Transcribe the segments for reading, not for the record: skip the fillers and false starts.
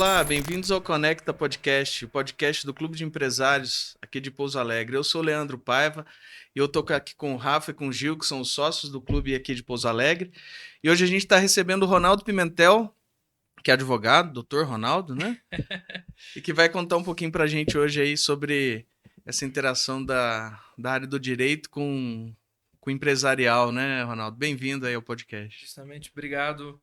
Olá, bem-vindos ao Conecta Podcast, o podcast do Clube de Empresários aqui de Pouso Alegre. Eu sou o Leandro Paiva e eu estou aqui com o Rafa e com o Gil, que são os sócios do clube aqui de Pouso Alegre. E hoje a gente está recebendo o Ronaldo Pimentel, que é advogado, doutor Ronaldo, né? E que vai contar um pouquinho para a gente hoje aí sobre essa interação da área do direito com o empresarial, né, Ronaldo? Bem-vindo aí ao podcast. Justamente, obrigado,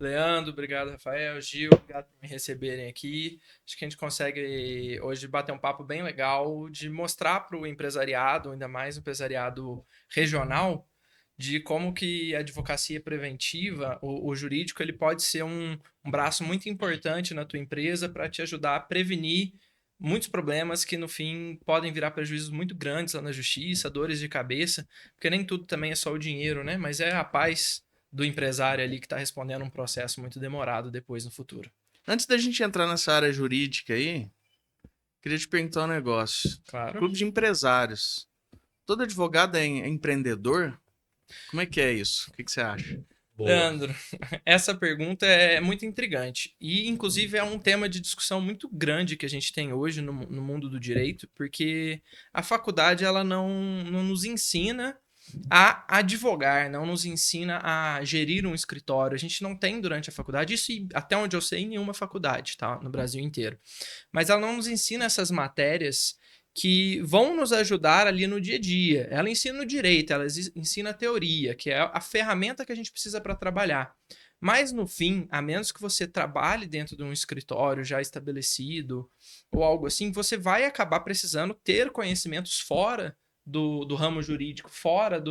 Leandro, obrigado, Rafael, Gil, obrigado por me receberem aqui. Acho que a gente consegue hoje bater um papo bem legal de mostrar para o empresariado, ainda mais o empresariado regional, de como que a advocacia preventiva, o jurídico, ele pode ser um braço muito importante na tua empresa para te ajudar a prevenir muitos problemas que, no fim, podem virar prejuízos muito grandes lá na justiça, dores de cabeça, porque nem tudo também é só o dinheiro, né? Mas é a paz do empresário ali que está respondendo um processo muito demorado depois no futuro. Antes da gente entrar nessa área jurídica aí, queria te perguntar um negócio. Claro. Clube de empresários. Todo advogado é empreendedor? Como é que é isso? O que você acha? Boa. Leandro, essa pergunta é muito intrigante e, inclusive, é um tema de discussão muito grande que a gente tem hoje no mundo do direito, porque a faculdade ela não nos ensina a advogar, não nos ensina a gerir um escritório. A gente não tem durante a faculdade, isso até onde eu sei, em nenhuma faculdade, tá? No Brasil inteiro. Mas ela não nos ensina essas matérias que vão nos ajudar ali no dia a dia. Ela ensina o direito, ela ensina a teoria, que é a ferramenta que a gente precisa para trabalhar. Mas no fim, a menos que você trabalhe dentro de um escritório já estabelecido ou algo assim, você vai acabar precisando ter conhecimentos fora do ramo jurídico, fora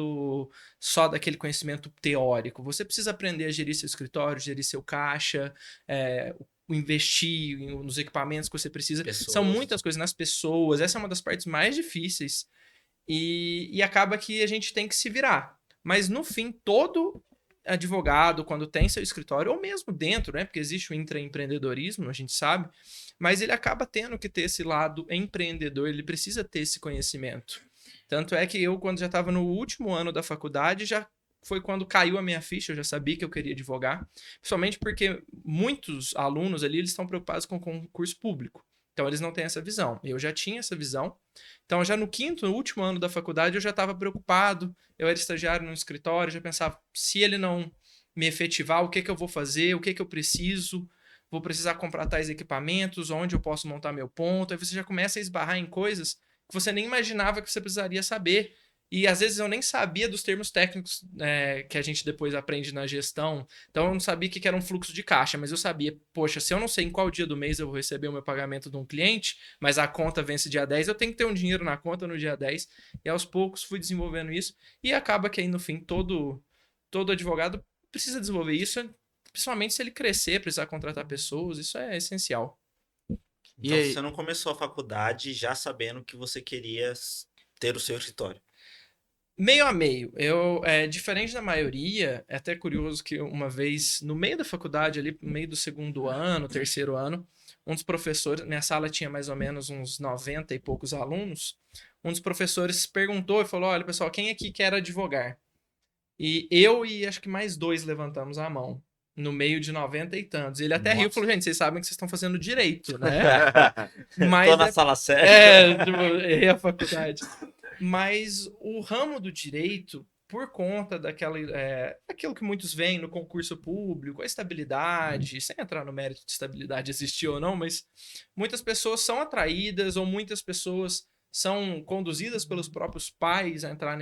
só daquele conhecimento teórico. Você precisa aprender a gerir seu escritório, gerir seu caixa, investir nos equipamentos que você precisa. Pessoas. São muitas coisas nas pessoas. Essa é uma das partes mais difíceis. E acaba que a gente tem que se virar. Mas no fim, todo advogado, quando tem seu escritório, ou mesmo dentro, né? Porque existe o intraempreendedorismo, a gente sabe, mas ele acaba tendo que ter esse lado empreendedor, ele precisa ter esse conhecimento. Tanto é que eu, quando já estava no último ano da faculdade, já foi quando caiu a minha ficha, eu já sabia que eu queria advogar, principalmente porque muitos alunos ali, eles estão preocupados com concurso público. Então, eles não têm essa visão. Eu já tinha essa visão. Então, já no último ano da faculdade, eu já estava preocupado. Eu era estagiário no escritório, já pensava, se ele não me efetivar, o que que eu vou fazer? O que que eu preciso? Vou precisar comprar tais equipamentos? Onde eu posso montar meu ponto? Aí você já começa a esbarrar em coisas que você nem imaginava que você precisaria saber. E às vezes eu nem sabia dos termos técnicos que a gente depois aprende na gestão. Então eu não sabia o que era um fluxo de caixa, mas eu sabia, poxa, se eu não sei em qual dia do mês eu vou receber o meu pagamento de um cliente, mas a conta vence dia 10, eu tenho que ter um dinheiro na conta no dia 10. E aos poucos fui desenvolvendo isso. E acaba que aí no fim todo advogado precisa desenvolver isso, principalmente se ele crescer, precisar contratar pessoas, isso é essencial. Então você não começou a faculdade já sabendo que você queria ter o seu escritório? Meio a meio. Diferente da maioria, é até curioso que uma vez, no meio da faculdade, ali, no meio do segundo ano, terceiro ano, um dos professores, minha sala tinha mais ou menos uns 90 e poucos alunos, um dos professores perguntou e falou, olha, pessoal, quem aqui quer advogar? E eu e acho que mais dois levantamos a mão, no meio de 90 e tantos. Ele até riu e falou, gente, vocês sabem que vocês estão fazendo direito, né? Mas Tô na sala certa. tipo, errei a faculdade. Mas o ramo do direito, por conta daquilo que muitos veem no concurso público, a estabilidade, sem entrar no mérito de estabilidade existir ou não, mas muitas pessoas são atraídas ou muitas pessoas são conduzidas pelos próprios pais a entrar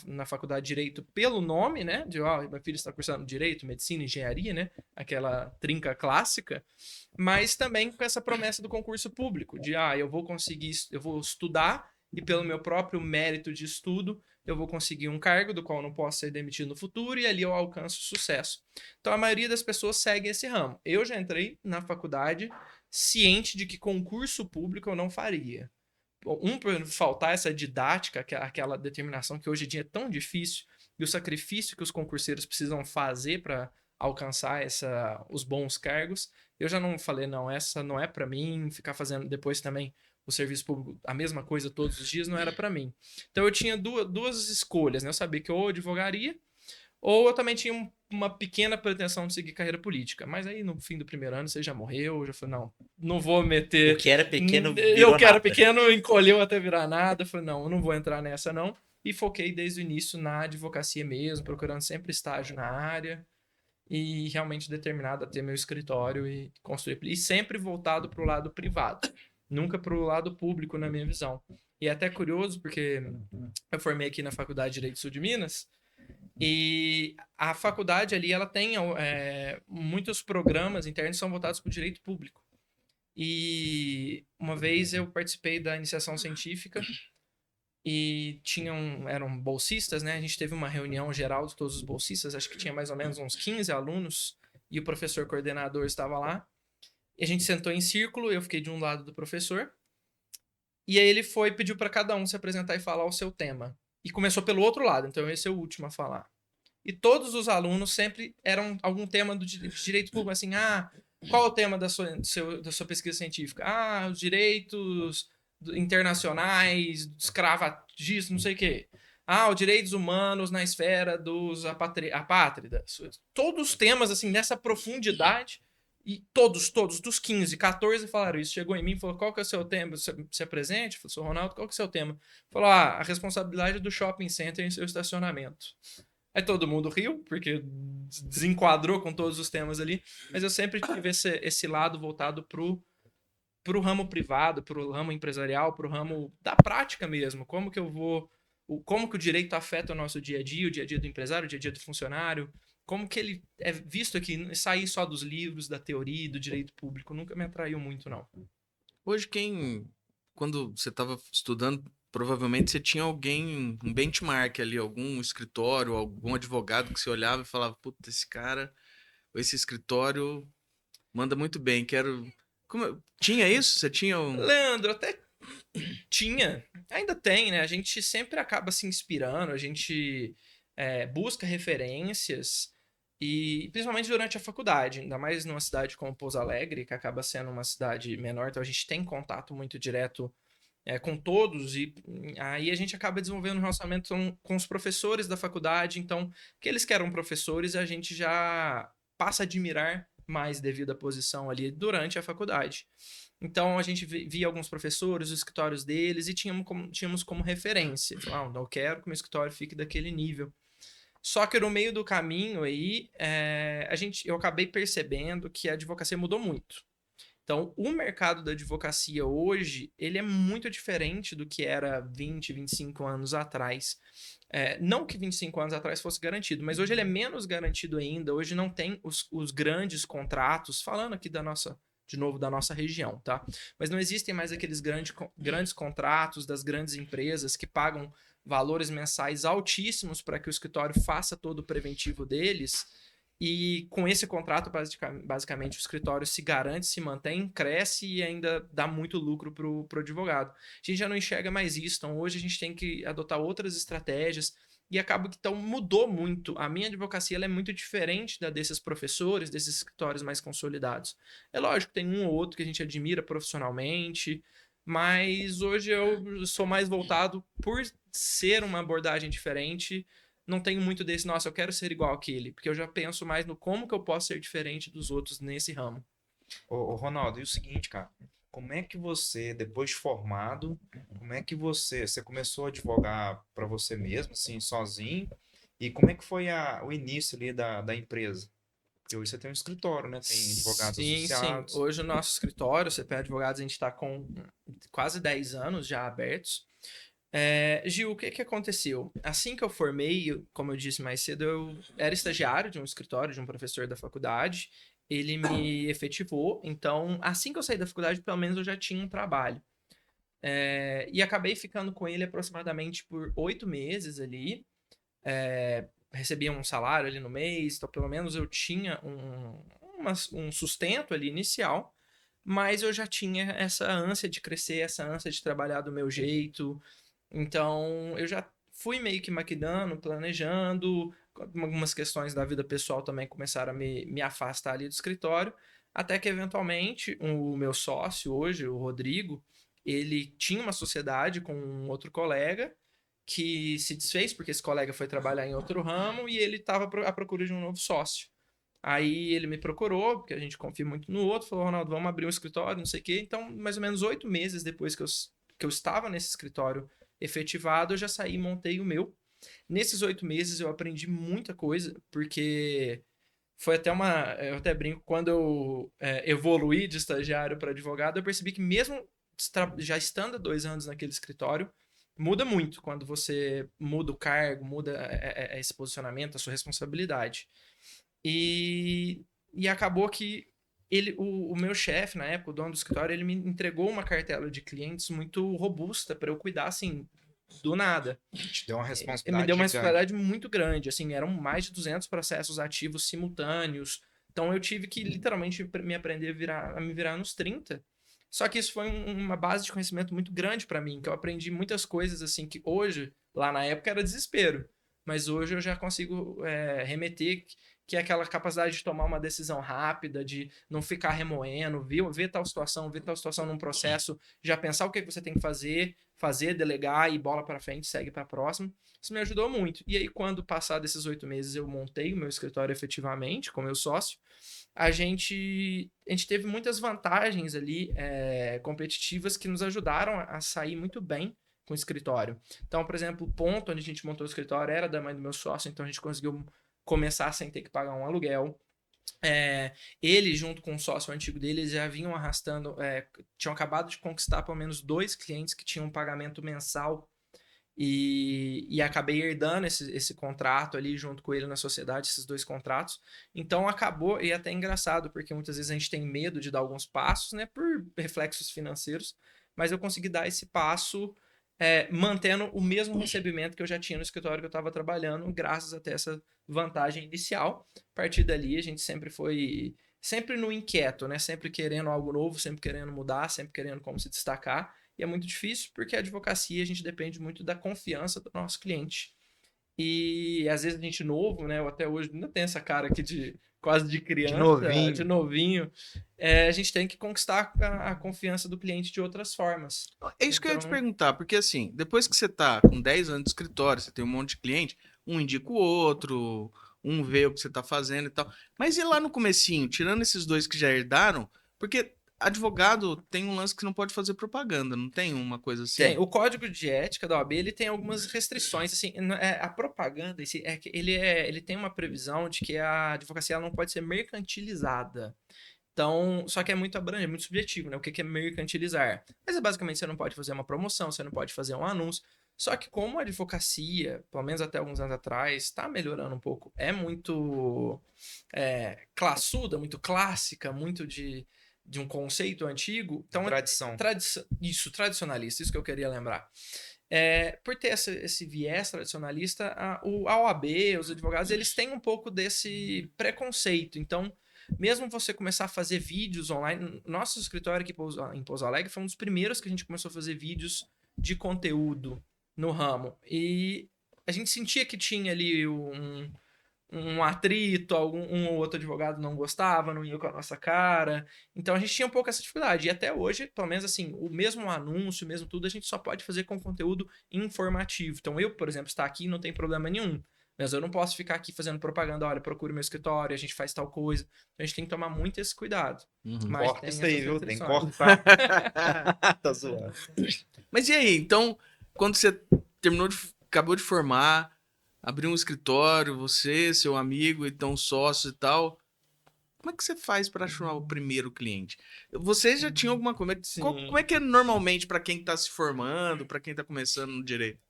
na faculdade de Direito pelo nome, né? De, meu filho está cursando Direito, Medicina, Engenharia, né? Aquela trinca clássica. Mas também com essa promessa do concurso público, de, eu vou estudar e pelo meu próprio mérito de estudo, eu vou conseguir um cargo do qual eu não posso ser demitido no futuro e ali eu alcanço sucesso. Então a maioria das pessoas segue esse ramo. Eu já entrei na faculdade ciente de que concurso público eu não faria. Por faltar essa didática, aquela determinação que hoje em dia é tão difícil, e o sacrifício que os concurseiros precisam fazer para alcançar os bons cargos, eu já não falei, não, essa não é para mim, ficar fazendo depois também o serviço público, a mesma coisa todos os dias, não era para mim. Então eu tinha duas escolhas, né? Eu sabia que eu advogaria Ou eu também tinha uma pequena pretensão de seguir carreira política. Mas aí, no fim do primeiro ano, você já morreu. Eu já falei, não vou meter... O que era pequeno Eu virou que era nada. pequeno encolheu até virar nada. Eu falei, eu não vou entrar nessa, não. E foquei desde o início na advocacia mesmo, procurando sempre estágio na área. E realmente determinado a ter meu escritório e construir. E sempre voltado para o lado privado. Nunca para o lado público, na minha visão. E é até curioso, porque eu formei aqui na Faculdade de Direito Sul de Minas, e a faculdade ali, ela tem muitos programas internos que são voltados para o direito público. E uma vez eu participei da iniciação científica e eram bolsistas, né? A gente teve uma reunião geral de todos os bolsistas, acho que tinha mais ou menos uns 15 alunos, e o professor coordenador estava lá. E a gente sentou em círculo, eu fiquei de um lado do professor, e aí ele pediu para cada um se apresentar e falar o seu tema. E começou pelo outro lado, então eu ia ser o último a falar. E todos os alunos sempre eram algum tema do direito público, assim, qual é o tema da sua pesquisa científica? Os direitos internacionais, escravagismo, não sei o quê. Os direitos humanos na esfera dos apátridas. Todos os temas, assim, nessa profundidade. E todos, dos 15, 14 falaram isso. Chegou em mim e falou, qual que é o seu tema? Você é presente? Eu falei, sou Ronaldo, qual que é o seu tema? Falou, a responsabilidade do shopping center em seu estacionamento. Aí todo mundo riu, porque desenquadrou com todos os temas ali. Mas eu sempre tive esse lado voltado pro ramo privado, pro ramo empresarial, pro ramo da prática mesmo. Como que como que o direito afeta o nosso dia a dia do empresário, o dia a dia do funcionário. Como que ele é visto aqui, sair só dos livros, da teoria, do direito público. Nunca me atraiu muito, não. Hoje, quando você estava estudando, provavelmente você tinha alguém, um benchmark ali, algum escritório, algum advogado que você olhava e falava, puta, esse cara, esse escritório manda muito bem, quero... Tinha isso? Você tinha um... Leandro, até tinha. Ainda tem, né? A gente sempre acaba se inspirando, a gente busca referências, e principalmente durante a faculdade, ainda mais numa cidade como Pouso Alegre, que acaba sendo uma cidade menor, então a gente tem contato muito direto com todos, e aí a gente acaba desenvolvendo um relacionamento com os professores da faculdade, então, que eles que eram professores, a gente já passa a admirar mais devido à posição ali durante a faculdade. Então a gente via alguns professores, os escritórios deles, e tínhamos como referência. Eu quero que o meu escritório fique daquele nível. Só que no meio do caminho aí, eu acabei percebendo que a advocacia mudou muito. Então, o mercado da advocacia hoje, ele é muito diferente do que era 20, 25 anos atrás. Não que 25 anos atrás fosse garantido, mas hoje ele é menos garantido ainda. Hoje não tem os grandes contratos, falando aqui de novo, da nossa região, tá? Mas não existem mais aqueles grandes contratos das grandes empresas que pagam valores mensais altíssimos para que o escritório faça todo o preventivo deles. E com esse contrato, basicamente, o escritório se garante, se mantém, cresce e ainda dá muito lucro para o advogado. A gente já não enxerga mais isso, então hoje a gente tem que adotar outras estratégias e acaba que então mudou muito. A minha advocacia ela é muito diferente da desses professores, desses escritórios mais consolidados. É lógico, tem um ou outro que a gente admira profissionalmente, mas hoje eu sou mais voltado por ser uma abordagem diferente. Não tenho muito desse, nossa, eu quero ser igual àquele, porque eu já penso mais no como que eu posso ser diferente dos outros nesse ramo. Ô, Ronaldo, e o seguinte, cara, como é que você, depois de formado, como é que você começou a advogar para você mesmo, assim, sozinho, e como é que foi o início ali da empresa? Porque hoje você tem um escritório, né? Tem advogados Sim. associados. Hoje o nosso escritório, CP Advogados, a gente está com quase 10 anos já abertos. Gil, o que aconteceu? Assim que eu formei, como eu disse mais cedo, eu era estagiário de um escritório, de um professor da faculdade. Ele me efetivou, então assim que eu saí da faculdade, pelo menos eu já tinha um trabalho. E acabei ficando com ele aproximadamente por 8 meses ali. Recebia um salário ali no mês, então pelo menos eu tinha um sustento ali inicial, mas eu já tinha essa ânsia de crescer, essa ânsia de trabalhar do meu jeito. Então, eu já fui meio que maquinando, planejando. Algumas questões da vida pessoal também começaram a me afastar ali do escritório. Até que, eventualmente, o meu sócio hoje, o Rodrigo, ele tinha uma sociedade com um outro colega que se desfez, porque esse colega foi trabalhar em outro ramo e ele estava à procura de um novo sócio. Aí ele me procurou, porque a gente confia muito no outro, falou, Ronaldo, vamos abrir um escritório, não sei o quê. Então, mais ou menos 8 meses depois que eu estava nesse escritório efetivado, eu já saí e montei o meu. Nesses 8 meses eu aprendi muita coisa, porque foi até eu até brinco, quando eu evoluí de estagiário para advogado, eu percebi que mesmo já estando há 2 anos naquele escritório, muda muito quando você muda o cargo, muda esse posicionamento, a sua responsabilidade. E acabou que o meu chefe, na época, o dono do escritório, ele me entregou uma cartela de clientes muito robusta para eu cuidar, assim, do nada. Te deu uma Ele responsabilidade me deu uma gigante. responsabilidade muito grande, assim, eram mais de 200 processos ativos simultâneos. Então eu tive que literalmente me aprender a me virar nos 30. Só que isso foi uma base de conhecimento muito grande para mim, que eu aprendi muitas coisas assim que hoje, lá na época era desespero, mas hoje eu já consigo remeter que é aquela capacidade de tomar uma decisão rápida, de não ficar remoendo, ver tal situação num processo, já pensar o que você tem que fazer, delegar e bola para frente, segue para a próxima. Isso me ajudou muito. E aí, quando passar desses 8 meses, eu montei o meu escritório efetivamente, com meu sócio, a gente teve muitas vantagens ali competitivas que nos ajudaram a sair muito bem com o escritório. Então, por exemplo, o ponto onde a gente montou o escritório era da mãe do meu sócio, então a gente conseguiu começar sem ter que pagar um aluguel. Ele, junto com o sócio antigo dele, eles já vinham arrastando, tinham acabado de conquistar pelo menos 2 clientes que tinham um pagamento mensal e acabei herdando esse contrato ali junto com ele na sociedade, esses 2 contratos. Então acabou, e é até engraçado, porque muitas vezes a gente tem medo de dar alguns passos, né, por reflexos financeiros, mas eu consegui dar esse passo mantendo o mesmo recebimento que eu já tinha no escritório que eu estava trabalhando, graças até essa vantagem inicial. A partir dali, a gente sempre foi no inquieto, né? Sempre querendo algo novo, sempre querendo mudar, sempre querendo como se destacar. E é muito difícil porque a advocacia a gente depende muito da confiança do nosso cliente. E às vezes a gente novo, né? Eu até hoje ainda tem essa cara aqui de quase de criança, de novinho. A gente tem que conquistar a confiança do cliente de outras formas. É isso que eu ia te Então, perguntar, porque assim, depois que você tá com 10 anos de escritório, você tem um monte de cliente, um indica o outro, um vê o que você tá fazendo e tal. Mas e lá no comecinho, tirando esses 2 que já herdaram, porque advogado tem um lance que não pode fazer propaganda, não tem uma coisa assim? Tem. O código de ética da OAB, ele tem algumas restrições, assim, a propaganda, ele tem uma previsão de que a advocacia ela não pode ser mercantilizada. Então, só que é muito abrangente, é muito subjetivo, né? O que é mercantilizar? Mas basicamente você não pode fazer uma promoção, você não pode fazer um anúncio. Só que como a advocacia, pelo menos até alguns anos atrás, está melhorando um pouco, é muito classuda, muito clássica, muito de um conceito antigo. Então, Tradição. Tradicionalista, isso que eu queria lembrar. Por ter esse viés tradicionalista, a OAB, os advogados, eles têm um pouco desse preconceito. Então, mesmo você começar a fazer vídeos online, nosso escritório aqui em Pouso Alegre foi um dos primeiros que a gente começou a fazer vídeos de conteúdo no ramo. E a gente sentia que tinha ali um atrito, um ou outro advogado não gostava, não ia com a nossa cara. Então a gente tinha um pouco essa dificuldade. E até hoje, pelo menos assim, o mesmo anúncio, o mesmo tudo, a gente só pode fazer com conteúdo informativo. Então eu, por exemplo, estar aqui não tem problema nenhum. Mas eu não posso ficar aqui fazendo propaganda, olha, procure meu escritório, a gente faz tal coisa. Então a gente tem que tomar muito esse cuidado. Mas Corta tem isso aí, essas viu? Tem que restrições. cortar. Tá zoando. Mas e aí, então, quando você acabou de formar, abriu um escritório, você, seu amigo, então sócio e tal, como é que você faz para achar o primeiro cliente? Você já tinha alguma coisa, como é que é normalmente para quem tá se formando, para quem tá começando no direito?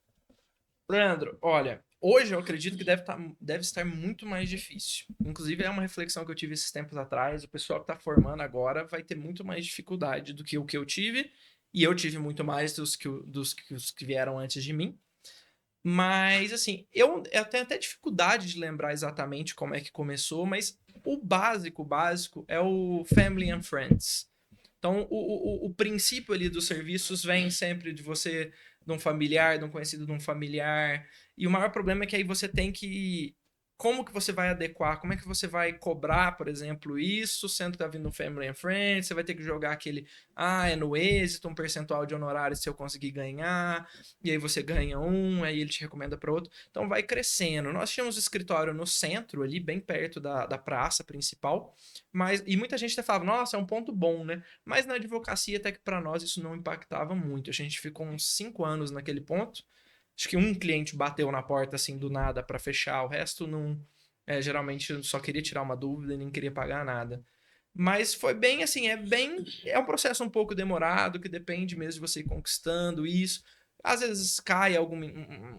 Leandro, olha, hoje eu acredito que deve estar muito mais difícil. Inclusive, é uma reflexão que eu tive esses tempos atrás. O pessoal que está formando agora vai ter muito mais dificuldade do que o que eu tive, e eu tive muito mais dos que vieram antes de mim. Mas, assim, eu tenho até dificuldade de lembrar exatamente como é que começou, mas o básico é o Family and Friends. Então, o princípio ali dos serviços vem sempre de você, de um familiar, de um conhecido de um familiar. E o maior problema é que aí você tem que como que você vai adequar, como é que você vai cobrar, por exemplo, isso, sendo que tá vindo um Family and Friends, você vai ter que jogar aquele, é no êxito, um percentual de honorário se eu conseguir ganhar, e aí você ganha aí ele te recomenda para outro. Então vai crescendo. Nós tínhamos escritório no centro, ali bem perto da praça principal, e muita gente até falava, nossa, é um ponto bom, né? Mas na advocacia até que para nós isso não impactava muito. A gente ficou uns 5 anos naquele ponto. Acho que um cliente bateu na porta assim do nada para fechar, o resto não. Geralmente só queria tirar uma dúvida e nem queria pagar nada. Mas foi bem assim, é um processo um pouco demorado, que depende mesmo de você ir conquistando isso. Às vezes cai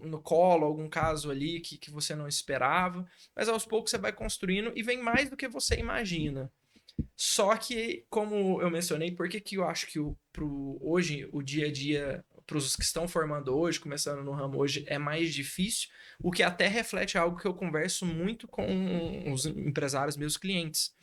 no colo, algum caso ali que você não esperava, mas aos poucos você vai construindo e vem mais do que você imagina. Só que, como eu mencionei, por que eu acho que hoje, o dia a dia, para os que estão formando hoje, começando no ramo hoje, é mais difícil, o que até reflete algo que eu converso muito com os empresários, meus clientes.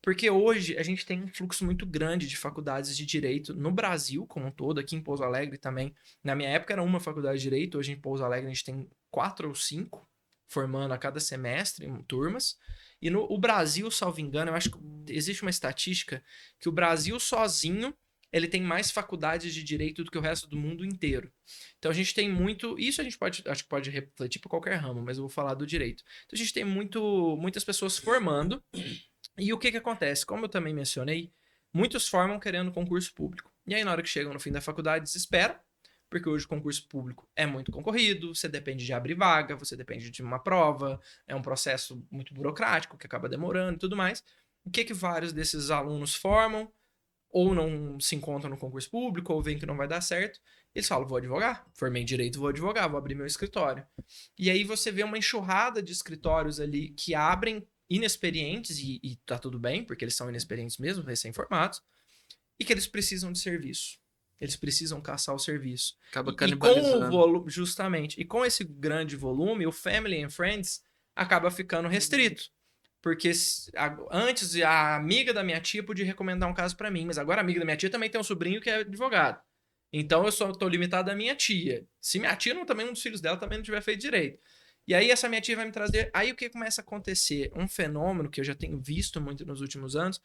Porque hoje a gente tem um fluxo muito grande de faculdades de direito no Brasil como um todo, aqui em Pouso Alegre também. Na minha época era uma faculdade de direito, hoje em Pouso Alegre a gente tem 4 ou 5 formando a cada semestre em turmas. E o Brasil, salvo engano, eu acho que existe uma estatística que o Brasil sozinho ele tem mais faculdades de direito do que o resto do mundo inteiro. Então a gente tem muito. Isso a gente acho que pode refletir para qualquer ramo, mas eu vou falar do direito. Então a gente tem muitas pessoas formando. E o que acontece? Como eu também mencionei, muitos formam querendo concurso público. E aí, na hora que chegam no fim da faculdade, desesperam, porque hoje o concurso público é muito concorrido, você depende de abrir vaga, você depende de uma prova, é um processo muito burocrático que acaba demorando e tudo mais. O que vários desses alunos formam, ou não se encontram no concurso público, ou veem que não vai dar certo, eles falam, vou advogar, formei em direito, vou advogar, vou abrir meu escritório. E aí você vê uma enxurrada de escritórios ali que abrem inexperientes, e tá tudo bem, porque eles são inexperientes mesmo, recém-formados, e que eles precisam de serviço. Eles precisam caçar o serviço. Acaba canibalizando. E com o volume, justamente, e com esse grande volume, o Family and Friends acaba ficando restrito. Porque antes a amiga da minha tia podia recomendar um caso para mim, mas agora a amiga da minha tia também tem um sobrinho que é advogado. Então eu só tô limitado à minha tia. Se minha tia também, um dos filhos dela também não tiver feito direito. E aí essa minha tia vai me trazer... Aí o que começa a acontecer? Um fenômeno que eu já tenho visto muito nos últimos anos,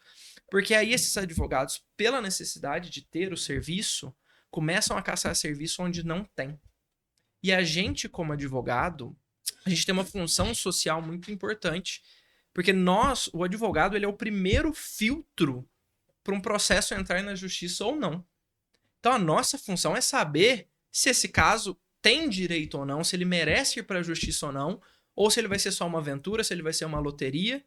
porque aí esses advogados, pela necessidade de ter o serviço, começam a caçar serviço onde não tem. E a gente, como advogado, a gente tem uma função social muito importante, porque o advogado, ele é o primeiro filtro para um processo entrar na justiça ou não. Então a nossa função é saber se esse caso tem direito ou não, se ele merece ir para a justiça ou se ele vai ser só uma aventura, se ele vai ser uma loteria.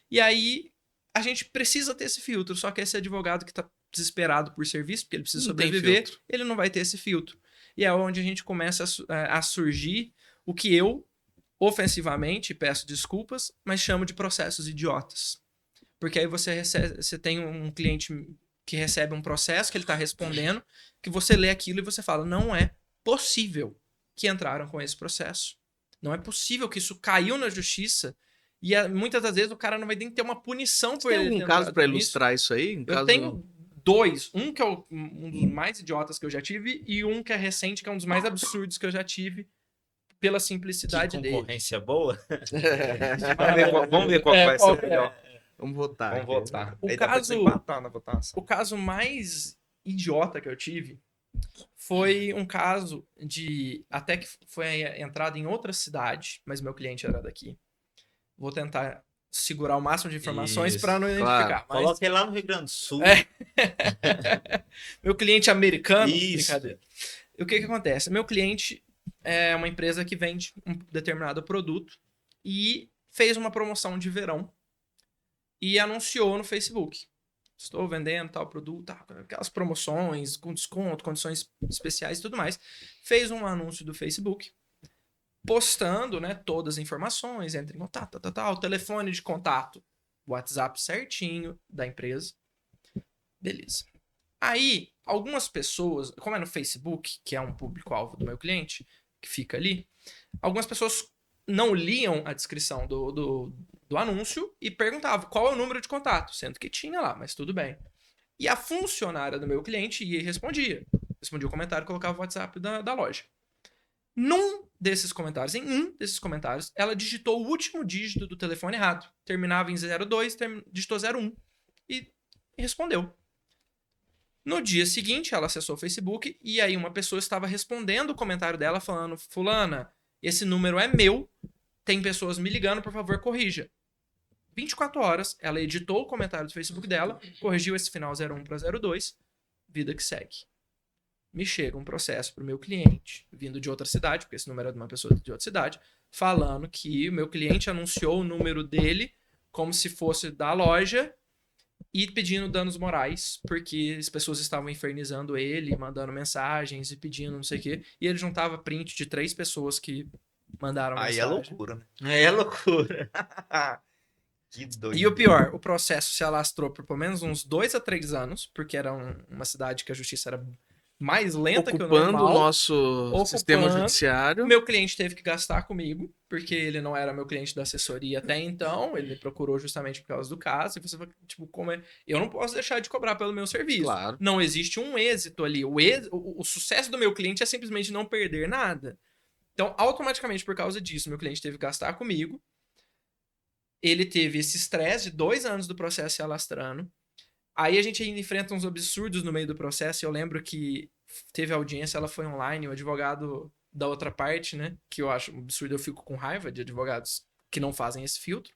E aí a gente precisa ter esse filtro, só que esse advogado que está desesperado por serviço, porque ele precisa sobreviver, ele não vai ter esse filtro. E é onde a gente começa a surgir o que eu, ofensivamente, peço desculpas, mas chamo de processos idiotas. Porque aí você tem um cliente que recebe um processo que ele está respondendo, que você lê aquilo e você fala, não é possível que entraram com esse processo. Não é possível que isso caiu na justiça e muitas das vezes o cara não vai nem ter uma punição por ele. Tem algum caso para ilustrar isso aí? Eu tenho 2. Um que é um dos mais idiotas que eu já tive e um que é recente, que é um dos mais absurdos que eu já tive pela simplicidade dele. Concorrência boa? Vamos ver qual vai ser o melhor. Vamos votar. Vamos votar. O caso mais idiota que eu tive foi um caso até que foi entrado em outra cidade, mas meu cliente era daqui. Vou tentar segurar o máximo de informações para não identificar. Claro. Coloquei lá no Rio Grande do Sul. Meu cliente americano. Isso. Brincadeira. O que acontece? Meu cliente é uma empresa que vende um determinado produto e fez uma promoção de verão e anunciou no Facebook. Estou vendendo tal produto, aquelas promoções com desconto, condições especiais e tudo mais. Fez um anúncio do Facebook, postando, né, todas as informações, entre em contato, telefone de contato, WhatsApp certinho da empresa. Beleza. Aí, algumas pessoas, como é no Facebook, que é um público-alvo do meu cliente, que fica ali, algumas pessoas não liam a descrição do anúncio e perguntavam qual é o número de contato, sendo que tinha lá, mas tudo bem. E a funcionária do meu cliente ia e respondia. Respondia o comentário e colocava o WhatsApp da loja. Num desses comentários, em um desses comentários, ela digitou o último dígito do telefone errado. Terminava em 02, digitou 01 e respondeu. No dia seguinte, ela acessou o Facebook e aí uma pessoa estava respondendo o comentário dela falando: fulana, esse número é meu, tem pessoas me ligando, por favor, corrija. 24 horas, ela editou o comentário do Facebook dela, corrigiu esse final 01 para 02, vida que segue. Me chega um processo pro meu cliente, vindo de outra cidade, porque esse número é de uma pessoa de outra cidade, falando que o meu cliente anunciou o número dele como se fosse da loja e pedindo danos morais, porque as pessoas estavam infernizando ele, mandando mensagens e pedindo não sei o quê, e ele juntava print de 3 pessoas que mandaram Aí mensagem. é loucura, né? É loucura. Que doido. E o pior, o processo se alastrou por pelo menos uns 2 a 3 anos, porque era uma cidade que a justiça era mais lenta que o Ocupando normal. o nosso sistema judiciário. Meu cliente teve que gastar comigo, porque ele não era meu cliente da assessoria até então, ele me procurou justamente por causa do caso, e você vai, tipo, como é? Eu não posso deixar de cobrar pelo meu serviço. Claro. Não existe um êxito ali. O sucesso do meu cliente é simplesmente não perder nada. Então, automaticamente, por causa disso, meu cliente teve que gastar comigo. Ele teve esse estresse de 2 anos do processo se alastrando. Aí a gente ainda enfrenta uns absurdos no meio do processo. Eu lembro que teve audiência, ela foi online, o advogado da outra parte, né? Que eu acho um absurdo, eu fico com raiva de advogados que não fazem esse filtro.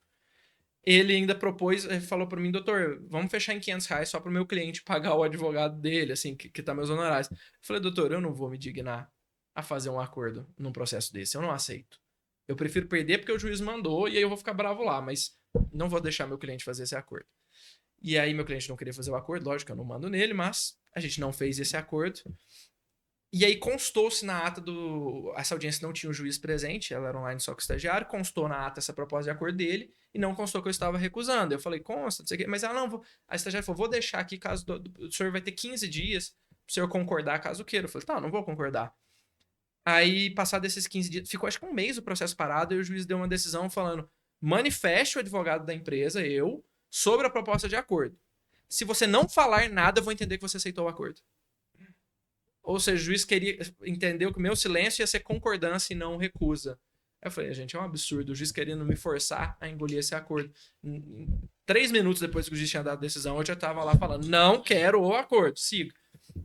Ele ainda propôs, falou pra mim: doutor, vamos fechar em R$500 só pro meu cliente pagar o advogado dele, assim, que tá meus honorários. Eu falei: doutor, eu não vou me dignar a fazer um acordo num processo desse, eu não aceito. Eu prefiro perder porque o juiz mandou e aí eu vou ficar bravo lá, mas não vou deixar meu cliente fazer esse acordo. E aí meu cliente não queria fazer o acordo, lógico que eu não mando nele, mas a gente não fez esse acordo. E aí constou-se na ata do... Essa audiência não tinha o juiz presente, ela era online só com o estagiário, constou na ata essa proposta de acordo dele e não constou que eu estava recusando. Eu falei: consta, não sei o quê. Mas ela não... A estagiária falou: vou deixar aqui caso... O senhor vai ter 15 dias pro senhor concordar caso queira. Eu falei: tá, não vou concordar. Aí, passado esses 15 dias, ficou acho que um mês o processo parado e o juiz deu uma decisão falando: manifeste o advogado da empresa, eu, sobre a proposta de acordo. Se você não falar nada, eu vou entender que você aceitou o acordo. Ou seja, o juiz entendeu que o meu silêncio ia ser concordância e não recusa. Aí eu falei: gente, é um absurdo, o juiz querendo me forçar a engolir esse acordo. 3 minutos depois que o juiz tinha dado a decisão, eu já estava lá falando: não quero o acordo, siga.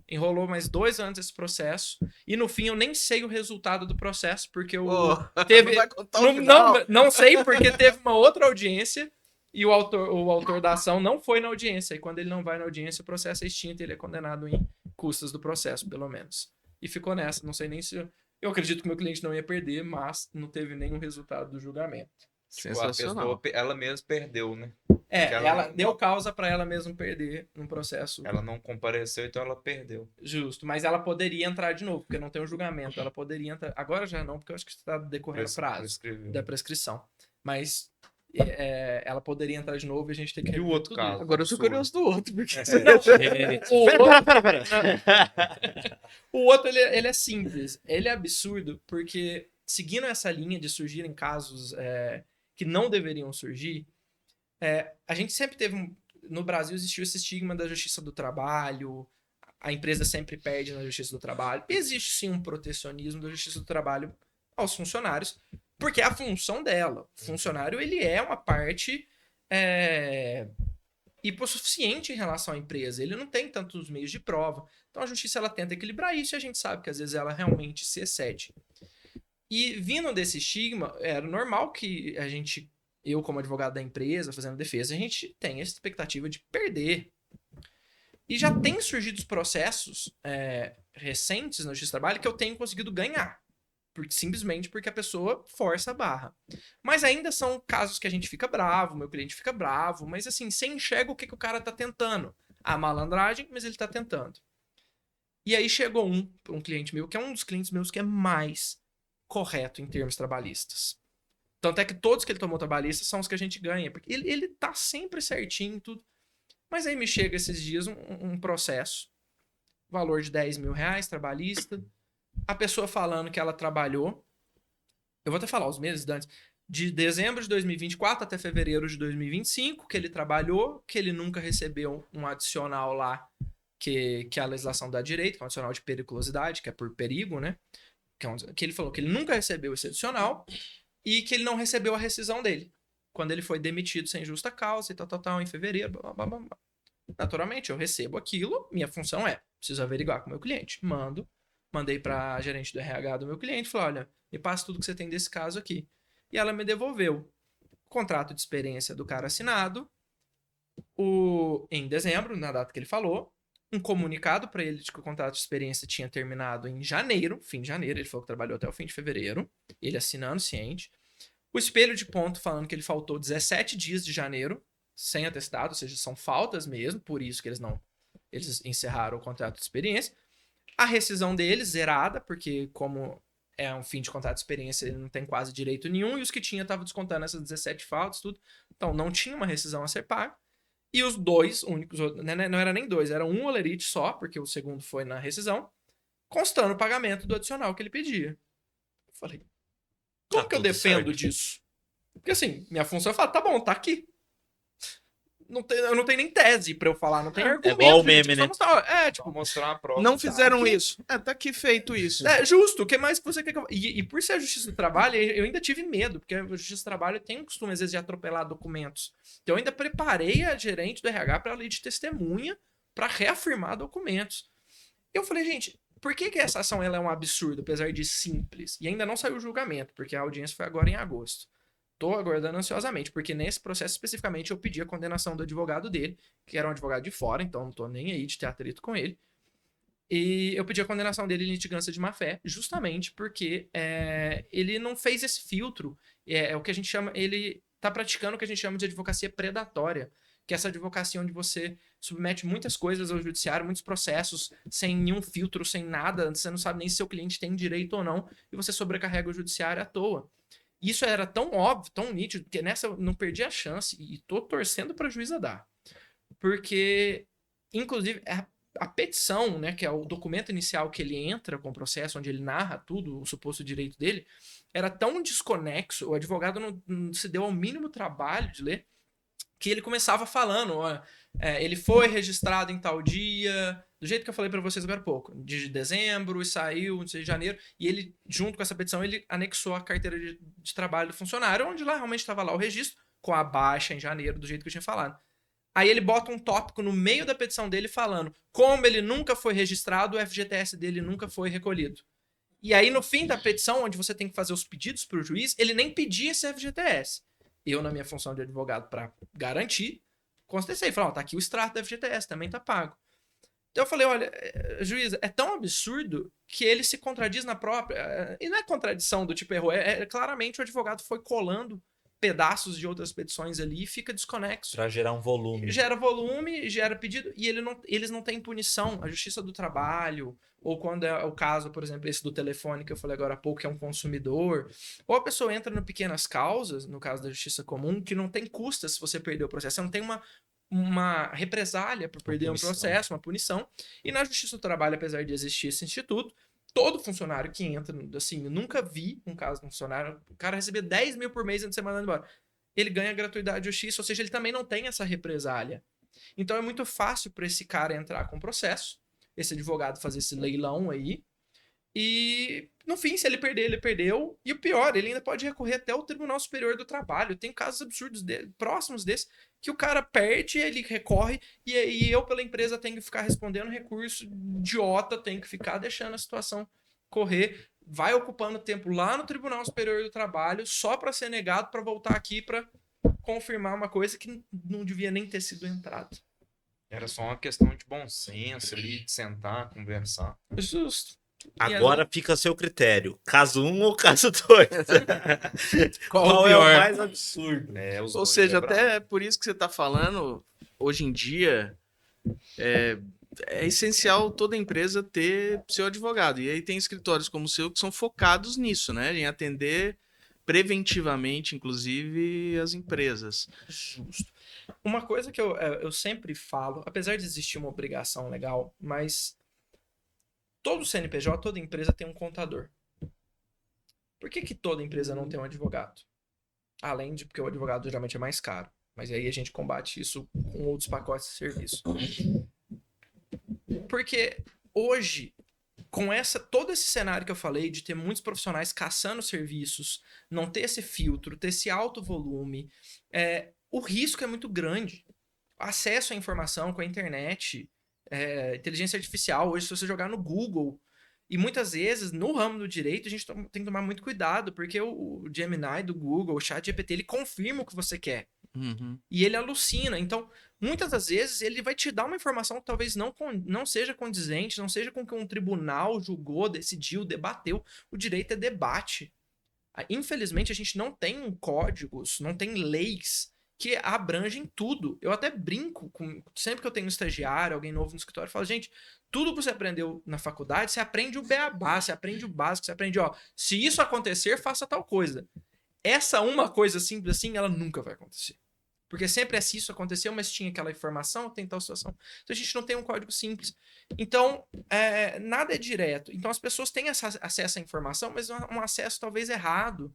Enrolou mais 2 anos esse processo. E no fim eu nem sei o resultado do processo, porque teve. Não vai contar o final. Não sei, porque teve uma outra audiência e o autor da ação não foi na audiência. E quando ele não vai na audiência, o processo é extinto e ele é condenado em custas do processo, pelo menos. E ficou nessa. Não sei nem se. Eu acredito que meu cliente não ia perder, mas não teve nenhum resultado do julgamento. Sensacional. A pessoa, ela mesma perdeu, né? Ela deu causa pra ela mesma perder no processo. Ela não compareceu, então ela perdeu. Justo, mas ela poderia entrar de novo, porque não tem um julgamento. Ela poderia entrar. Agora já não, porque eu acho que está decorrendo o prazo da prescrição. Mas ela poderia entrar de novo e a gente tem que. E o outro caso? Agora eu sou curioso do outro. Porque... Pera. O outro, ele é simples. Ele é absurdo, porque seguindo essa linha de surgirem casos que não deveriam surgir, a gente sempre teve... No Brasil existiu esse estigma da justiça do trabalho, a empresa sempre perde na justiça do trabalho. Existe sim um protecionismo da justiça do trabalho aos funcionários, porque é a função dela. O funcionário, ele é uma parte hipossuficiente em relação à empresa. Ele não tem tantos meios de prova. Então a justiça, ela tenta equilibrar isso e a gente sabe que às vezes ela realmente se excede. E vindo desse estigma, era normal que eu como advogado da empresa, fazendo defesa, a gente tem essa expectativa de perder. E já tem surgido os processos recentes na Justiça do Trabalho que eu tenho conseguido ganhar. Simplesmente porque a pessoa força a barra. Mas ainda são casos que a gente fica bravo, meu cliente fica bravo, mas assim, você enxerga o que o cara tá tentando. A malandragem, mas ele tá tentando. E aí chegou um cliente meu, que é um dos clientes meus que é mais correto em termos trabalhistas. Tanto é que todos que ele tomou trabalhista são os que a gente ganha, porque ele tá sempre certinho e tudo. Mas aí me chega esses dias um processo, valor de R$10 mil trabalhista, a pessoa falando que ela trabalhou, eu vou até falar os meses antes, de dezembro de 2024 até fevereiro de 2025, que ele trabalhou, que ele nunca recebeu um adicional lá, que a legislação dá direito, que é um adicional de periculosidade, que é por perigo, né? que ele falou que ele nunca recebeu esse adicional e que ele não recebeu a rescisão dele, quando ele foi demitido sem justa causa e tal, em fevereiro, blá, blá, blá, blá. Naturalmente, eu recebo aquilo, minha função preciso averiguar com o meu cliente. Mandei pra gerente do RH do meu cliente, falei, olha, me passa tudo que você tem desse caso aqui. E ela me devolveu o contrato de experiência do cara assinado, em dezembro, na data que ele falou, um comunicado para ele de que o contrato de experiência tinha terminado em janeiro, fim de janeiro, ele falou que trabalhou até o fim de fevereiro, ele assinando ciente. O espelho de ponto falando que ele faltou 17 dias de janeiro, sem atestado, ou seja, são faltas mesmo, por isso que eles encerraram o contrato de experiência. A rescisão deles, zerada, porque como é um fim de contrato de experiência, ele não tem quase direito nenhum, e os que tinha estavam descontando essas 17 faltas, tudo. Então, não tinha uma rescisão a ser paga. E os dois únicos, né, não era nem dois, era um olerite só, porque o segundo foi na rescisão, constando o pagamento do adicional que ele pedia. Eu falei, como que eu defendo disso? Porque assim, minha função é falar, tá bom, tá aqui. Eu não tenho nem tese pra eu falar, não tem argumento. É igual o meme, né? Tipo, mostrar a prova. Não fizeram isso. Tá aqui feito isso. Justo. O que mais que você quer que eu... E por ser a Justiça do Trabalho, eu ainda tive medo, porque a Justiça do Trabalho tem o costume, às vezes, de atropelar documentos. Então, eu ainda preparei a gerente do RH pra ela ir de testemunha pra reafirmar documentos. Eu falei, gente, por que essa ação ela é um absurdo, apesar de simples? E ainda não saiu o julgamento, porque a audiência foi agora em agosto. Tô aguardando ansiosamente, porque nesse processo especificamente eu pedi a condenação do advogado dele, que era um advogado de fora, então não tô nem aí de ter atrito com ele. E eu pedi a condenação dele em litigância de má-fé, justamente porque ele não fez esse filtro. É o que a gente chama, ele tá praticando o que a gente chama de advocacia predatória, que é essa advocacia onde você submete muitas coisas ao judiciário, muitos processos, sem nenhum filtro, sem nada, você não sabe nem se seu cliente tem direito ou não, e você sobrecarrega o judiciário à toa. Isso era tão óbvio, tão nítido, que nessa eu não perdi a chance e tô torcendo pra juíza dar. Porque, inclusive, a petição, né, que é o documento inicial que ele entra com o processo, onde ele narra tudo, o suposto direito dele, era tão desconexo, o advogado não se deu ao mínimo trabalho de ler, que ele começava falando, ele foi registrado em tal dia, do jeito que eu falei pra vocês agora há pouco, de dezembro, e saiu de janeiro, e ele, junto com essa petição, ele anexou a carteira de trabalho do funcionário, onde lá realmente estava lá o registro, com a baixa em janeiro, do jeito que eu tinha falado. Aí ele bota um tópico no meio da petição dele falando como ele nunca foi registrado, o FGTS dele nunca foi recolhido. E aí no fim da petição, onde você tem que fazer os pedidos pro juiz, ele nem pedia esse FGTS. Eu, na minha função de advogado, para garantir, constatei, falei, tá aqui o extrato da FGTS, também tá pago. Então eu falei, olha, juíza, é tão absurdo que ele se contradiz na própria... E não é contradição do tipo errou, claramente o advogado foi colando pedaços de outras petições ali e fica desconexo. Pra gerar um volume. Gera volume, gera pedido, e eles não têm punição. A Justiça do Trabalho, ou quando é o caso, por exemplo, esse do telefone que eu falei agora há pouco, que é um consumidor, ou a pessoa entra no pequenas causas, no caso da Justiça Comum, que não tem custa se você perder o processo. Você não tem uma represália por perder um processo, uma punição. E na Justiça do Trabalho, apesar de existir esse instituto, todo funcionário que entra, assim, eu nunca vi um caso de um funcionário, o cara receber 10 mil por mês antes de ser mandado embora. Ele ganha gratuidade de justiça, ou seja, ele também não tem essa represália. Então é muito fácil para esse cara entrar com processo, esse advogado fazer esse leilão aí, e no fim, se ele perder, ele perdeu, e o pior, ele ainda pode recorrer até o Tribunal Superior do Trabalho. Tem casos absurdos próximos desse, que o cara perde, ele recorre, e aí eu, pela empresa, tenho que ficar respondendo recurso idiota, tenho que ficar deixando a situação correr, vai ocupando tempo lá no Tribunal Superior do Trabalho, só para ser negado, para voltar aqui para confirmar uma coisa que não devia nem ter sido entrada. Era só uma questão de bom senso ali, de sentar, conversar. Justo. Agora fica a seu critério. Caso 1 ou caso 2? Qual é o mais absurdo? Ou seja, até por isso que você está falando, hoje em dia, é essencial toda empresa ter seu advogado. E aí tem escritórios como o seu que são focados nisso, né? Em atender preventivamente, inclusive, as empresas. Justo. Uma coisa que eu sempre falo, apesar de existir uma obrigação legal, mas todo CNPJ, toda empresa tem um contador. Por que toda empresa não tem um advogado? Além de porque o advogado geralmente é mais caro. Mas aí a gente combate isso com outros pacotes de serviço. Porque hoje, com todo esse cenário que eu falei, de ter muitos profissionais caçando serviços, não ter esse filtro, ter esse alto volume, o risco é muito grande. Acesso à informação com a internet, inteligência artificial, hoje se você jogar no Google, e muitas vezes, no ramo do direito, a gente tem que tomar muito cuidado, porque o Gemini do Google, o ChatGPT, ele confirma o que você quer. Uhum. E ele alucina. Então, muitas das vezes, ele vai te dar uma informação que talvez não seja condizente, não seja com o que um tribunal julgou, decidiu, debateu. O direito é debate. Infelizmente, a gente não tem códigos, não tem leis que abrangem tudo. Eu até brinco, sempre que eu tenho um estagiário, alguém novo no escritório, eu falo, gente, tudo que você aprendeu na faculdade, você aprende o beabá, você aprende o básico, você aprende, se isso acontecer, faça tal coisa. Essa uma coisa simples assim, ela nunca vai acontecer. Porque sempre se isso aconteceu, mas tinha aquela informação, tem tal situação. Então a gente não tem um código simples. Então, nada é direto. Então as pessoas têm acesso à informação, mas um acesso talvez errado.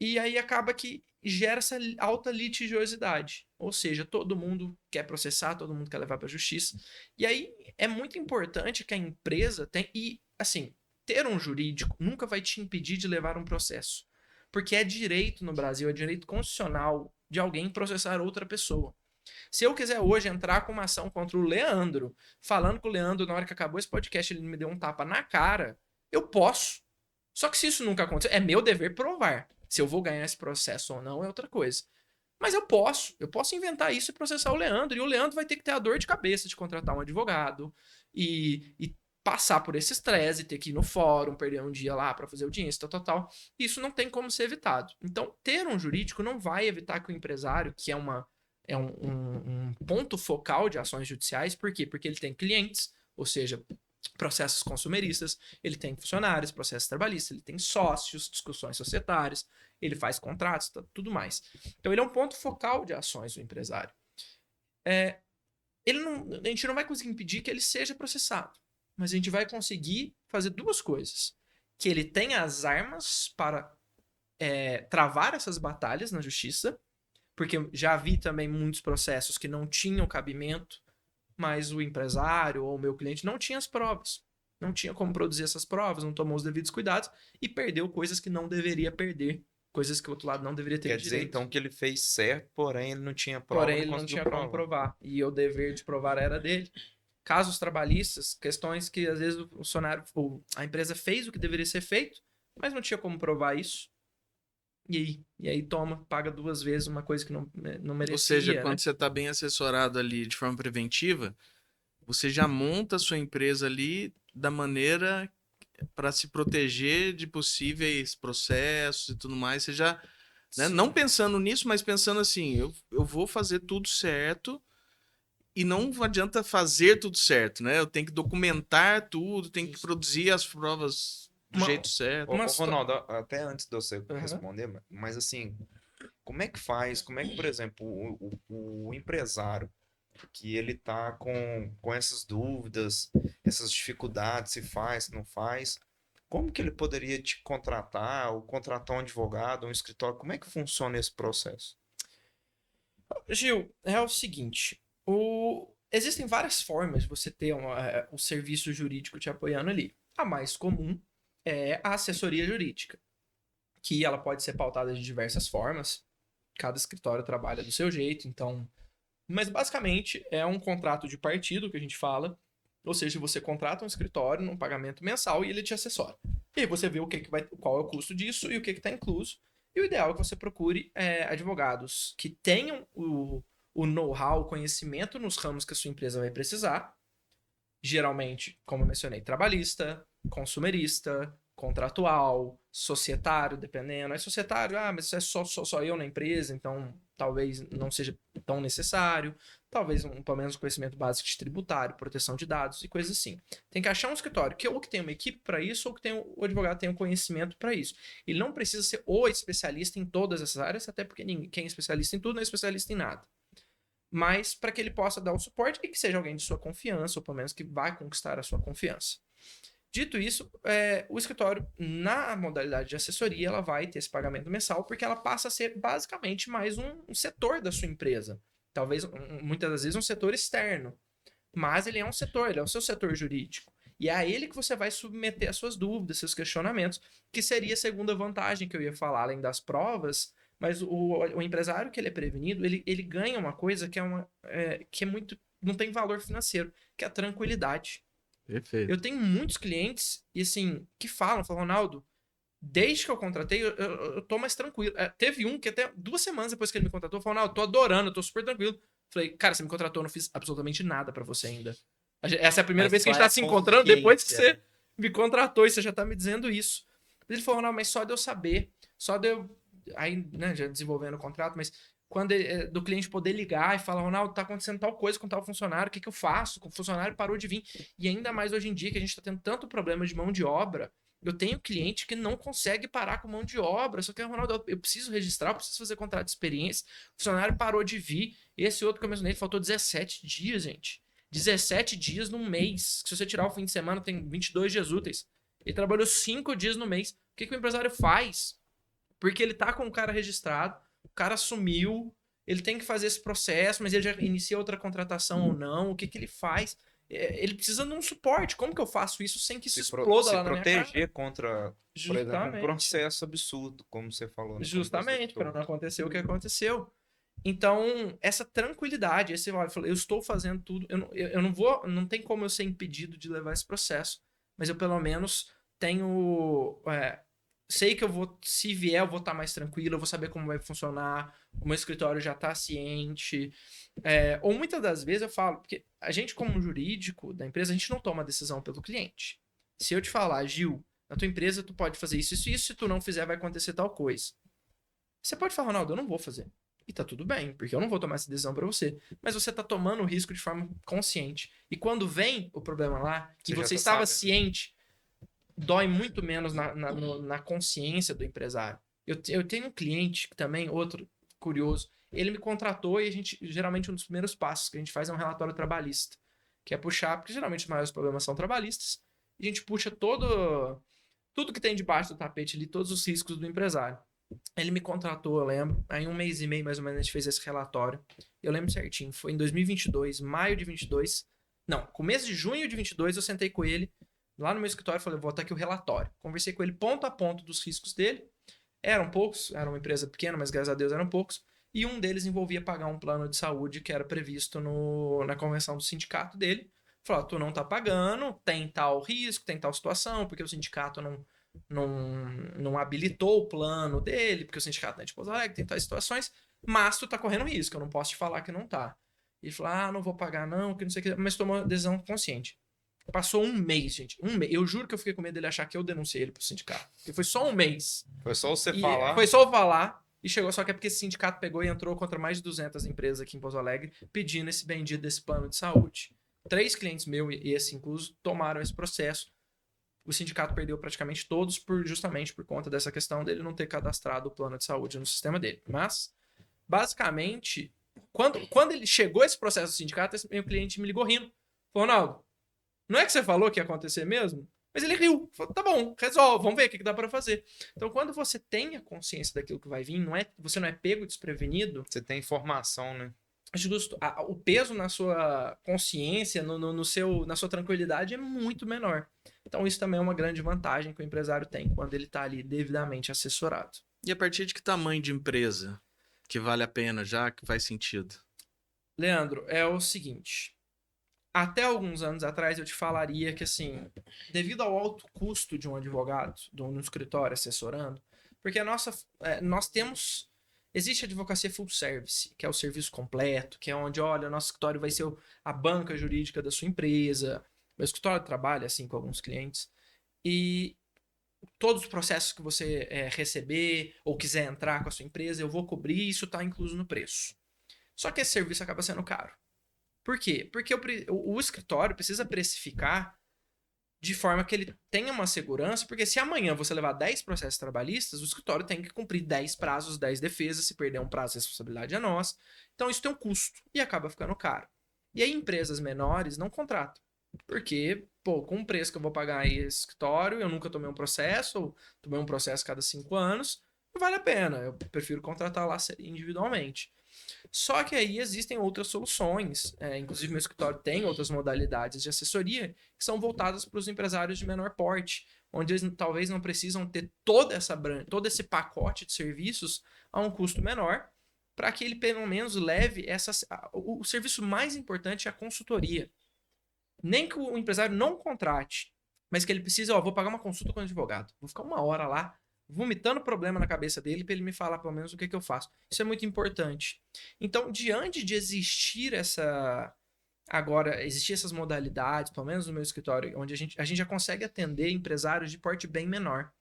E aí acaba que gera essa alta litigiosidade. Ou seja, todo mundo quer processar, todo mundo quer levar para a justiça. E aí é muito importante que a empresa tenha... E, assim, ter um jurídico nunca vai te impedir de levar um processo. Porque é direito no Brasil, é direito constitucional de alguém processar outra pessoa. Se eu quiser hoje entrar com uma ação contra o Leandro, falando que o Leandro, na hora que acabou esse podcast, ele me deu um tapa na cara, eu posso. Só que se isso nunca aconteceu, é meu dever provar. Se eu vou ganhar esse processo ou não é outra coisa. Mas eu posso inventar isso e processar o Leandro. E o Leandro vai ter que ter a dor de cabeça de contratar um advogado e passar por esse estresse, ter que ir no fórum, perder um dia lá para fazer audiência, tal. Isso não tem como ser evitado. Então, ter um jurídico não vai evitar que o empresário, que é um ponto focal de ações judiciais, por quê? Porque ele tem clientes, ou seja, processos consumeristas, ele tem funcionários, processos trabalhistas, ele tem sócios, discussões societárias, ele faz contratos, tudo mais. Então, ele é um ponto focal de ações do empresário. A gente não vai conseguir impedir que ele seja processado, mas a gente vai conseguir fazer duas coisas. Que ele tenha as armas para travar essas batalhas na justiça, porque já vi também muitos processos que não tinham cabimento, mas o empresário ou o meu cliente não tinha as provas. Não tinha como produzir essas provas, não tomou os devidos cuidados e perdeu coisas que não deveria perder. Coisas que o outro lado não deveria ter direito. Quer dizer, então, que ele fez certo, porém ele não tinha prova. Porém, ele não tinha como provar. E o dever de provar era dele. Casos trabalhistas, questões que às vezes o funcionário, a empresa fez o que deveria ser feito, mas não tinha como provar isso. E aí paga duas vezes uma coisa que não merecia. Ou seja, quando né? você está bem assessorado ali de forma preventiva, você já monta a sua empresa ali da maneira para se proteger de possíveis processos e tudo mais. Você já, né, não pensando nisso, mas pensando assim, eu vou fazer tudo certo e não adianta fazer tudo certo, né? Eu tenho que documentar tudo, tenho que produzir as provas do jeito certo. Ronaldo, até antes de você responder, mas assim, como é que faz? Como é que, por exemplo, o empresário que ele tá com essas dúvidas, essas dificuldades, se faz, se não faz, como que ele poderia te contratar ou contratar um advogado, um escritório? Como é que funciona esse processo? Gil, é o seguinte, existem várias formas de você ter um serviço jurídico te apoiando ali. A mais comum é a assessoria jurídica, que ela pode ser pautada de diversas formas. Cada escritório trabalha do seu jeito, então... Mas basicamente é um contrato de partido que a gente fala, ou seja, você contrata um escritório num pagamento mensal e ele te assessora. E aí você vê qual é o custo disso e o que está incluso. E o ideal é que você procure advogados que tenham o know-how, o conhecimento nos ramos que a sua empresa vai precisar. Geralmente, como eu mencionei, trabalhista, consumerista, contratual, societário, dependendo. É societário, mas isso é só eu na empresa, então talvez não seja tão necessário. Talvez pelo menos um conhecimento básico de tributário, proteção de dados e coisas assim. Tem que achar um escritório que ou que tem uma equipe para isso, ou que o advogado tenha um conhecimento para isso. Ele não precisa ser o especialista em todas essas áreas, até porque quem é especialista em tudo não é especialista em nada. Mas para que ele possa dar o suporte e que seja alguém de sua confiança, ou pelo menos que vai conquistar a sua confiança. Dito isso, o escritório, na modalidade de assessoria, ela vai ter esse pagamento mensal porque ela passa a ser basicamente mais um setor da sua empresa. Talvez, muitas das vezes, um setor externo. Mas ele é um setor, ele é o seu setor jurídico. E é a ele que você vai submeter as suas dúvidas, seus questionamentos, que seria a segunda vantagem que eu ia falar, além das provas. Mas o empresário que ele é prevenido, ele ganha uma coisa que é muito, não tem valor financeiro, que é a tranquilidade. Perfeito. Eu tenho muitos clientes, e assim, que falam, Ronaldo, desde que eu contratei, eu tô mais tranquilo. Teve um que até 2 semanas depois que ele me contratou, falou, não, eu tô adorando, eu tô super tranquilo. Falei, cara, você me contratou, eu não fiz absolutamente nada pra você ainda. Essa é a primeira vez que a gente tá se encontrando depois que você me contratou e você já tá me dizendo isso. Ele falou, não, mas só de eu saber, só de eu... Aí, né, já desenvolvendo o contrato, mas quando do cliente poder ligar e falar, Ronaldo, tá acontecendo tal coisa com tal funcionário, o que eu faço? O funcionário parou de vir. E ainda mais hoje em dia, que a gente tá tendo tanto problema de mão de obra, eu tenho cliente que não consegue parar com mão de obra, só que, Ronaldo, eu preciso registrar, eu preciso fazer contrato de experiência, o funcionário parou de vir, esse outro que eu mencionei, faltou 17 dias, gente. 17 dias num mês. Se você tirar o fim de semana, tem 22 dias úteis. Ele trabalhou 5 dias no mês. O que o empresário faz? Porque ele tá com o cara registrado, o cara sumiu, ele tem que fazer esse processo, mas ele já inicia outra contratação ou não, o que ele faz? Ele precisa de um suporte. Como que eu faço isso sem que isso exploda lá na minha cara? Se proteger contra, por exemplo, um processo absurdo, como você falou. Né? Justamente, para não acontecer o que aconteceu. Então, essa tranquilidade, olha, eu estou fazendo tudo, eu não vou, não tem como eu ser impedido de levar esse processo, mas eu pelo menos tenho... sei que se vier, eu vou estar mais tranquilo, eu vou saber como vai funcionar, o meu escritório já está ciente. Ou muitas das vezes eu falo, porque a gente, como jurídico da empresa, a gente não toma decisão pelo cliente. Se eu te falar, Gil, na tua empresa tu pode fazer isso, isso e isso, se tu não fizer vai acontecer tal coisa. Você pode falar, Ronaldo, eu não vou fazer. E tá tudo bem, porque eu não vou tomar essa decisão para você. Mas você tá tomando o risco de forma consciente. E quando vem o problema lá, que você estava ciente, dói muito menos na consciência do empresário. Eu tenho um cliente também, outro curioso, ele me contratou e a gente, geralmente, um dos primeiros passos que a gente faz é um relatório trabalhista, que é puxar, porque geralmente os maiores problemas são trabalhistas, e a gente puxa tudo que tem debaixo do tapete ali, todos os riscos do empresário. Ele me contratou, eu lembro, aí 1 mês e meio mais ou menos a gente fez esse relatório, eu lembro certinho, foi em 2022, maio de 22, não, começo de junho de 22 eu sentei com ele, lá no meu escritório, falei, vou botar aqui o relatório. Conversei com ele ponto a ponto dos riscos dele. Eram poucos, era uma empresa pequena, mas graças a Deus eram poucos. E um deles envolvia pagar um plano de saúde que era previsto na convenção do sindicato dele. Falou, tu não tá pagando, tem tal risco, tem tal situação, porque o sindicato não habilitou o plano dele, porque o sindicato não é de Pouso Alegre, tem tais situações, mas tu tá correndo risco, eu não posso te falar que não tá. Ele falou, não vou pagar não, que não sei o que, mas tomou uma decisão consciente. Passou 1 mês, gente. 1 mês. Eu juro que eu fiquei com medo dele achar que eu denunciei ele pro sindicato. Porque foi só 1 mês. Foi só você falar? Foi só eu falar. E chegou só que é porque esse sindicato pegou e entrou contra mais de 200 empresas aqui em Pouso Alegre pedindo esse bendito desse plano de saúde. 3 clientes meus, e esse incluso, tomaram esse processo. O sindicato perdeu praticamente todos justamente por conta dessa questão dele não ter cadastrado o plano de saúde no sistema dele. Mas, basicamente, quando ele chegou esse processo do sindicato, esse meu cliente me ligou rindo. Falou, Ronaldo, não é que você falou que ia acontecer mesmo? Mas ele riu. Falou, tá bom, resolve, vamos ver o que dá pra fazer. Então, quando você tem a consciência daquilo que vai vir, você não é pego desprevenido. Você tem informação, né? Justo. O peso na sua consciência, na sua tranquilidade é muito menor. Então, isso também é uma grande vantagem que o empresário tem quando ele tá ali devidamente assessorado. E a partir de que tamanho de empresa que vale a pena já, que faz sentido? Leandro, é o seguinte... Até alguns anos atrás eu te falaria que, assim, devido ao alto custo de um advogado, de um escritório assessorando, porque nós temos... Existe a advocacia full service, que é o serviço completo, que é onde, olha, o nosso escritório vai ser a banca jurídica da sua empresa. Meu escritório trabalha assim com alguns clientes. E todos os processos que você receber ou quiser entrar com a sua empresa, eu vou cobrir, isso está incluso no preço. Só que esse serviço acaba sendo caro. Por quê? Porque o escritório precisa precificar de forma que ele tenha uma segurança, porque se amanhã você levar 10 processos trabalhistas, o escritório tem que cumprir 10 prazos, 10 defesas, se perder um prazo, a responsabilidade é nossa. Então isso tem um custo e acaba ficando caro. E aí empresas menores não contratam. Porque, com o preço que eu vou pagar aí esse escritório, eu nunca tomei um processo, ou tomei um processo cada 5 anos, não vale a pena. Eu prefiro contratar lá individualmente. Só que aí existem outras soluções, inclusive meu escritório tem outras modalidades de assessoria que são voltadas para os empresários de menor porte, onde eles talvez não precisam ter todo esse pacote de serviços a um custo menor, para que ele pelo menos leve o serviço mais importante é a consultoria. Nem que o empresário não contrate, mas que ele precisa, vou pagar uma consulta com o advogado, vou ficar 1 hora lá, vomitando problema na cabeça dele para ele me falar pelo menos o que eu faço. Isso é muito importante. Então, diante de existir essas modalidades, pelo menos no meu escritório, onde a gente já consegue atender empresários de porte bem menor,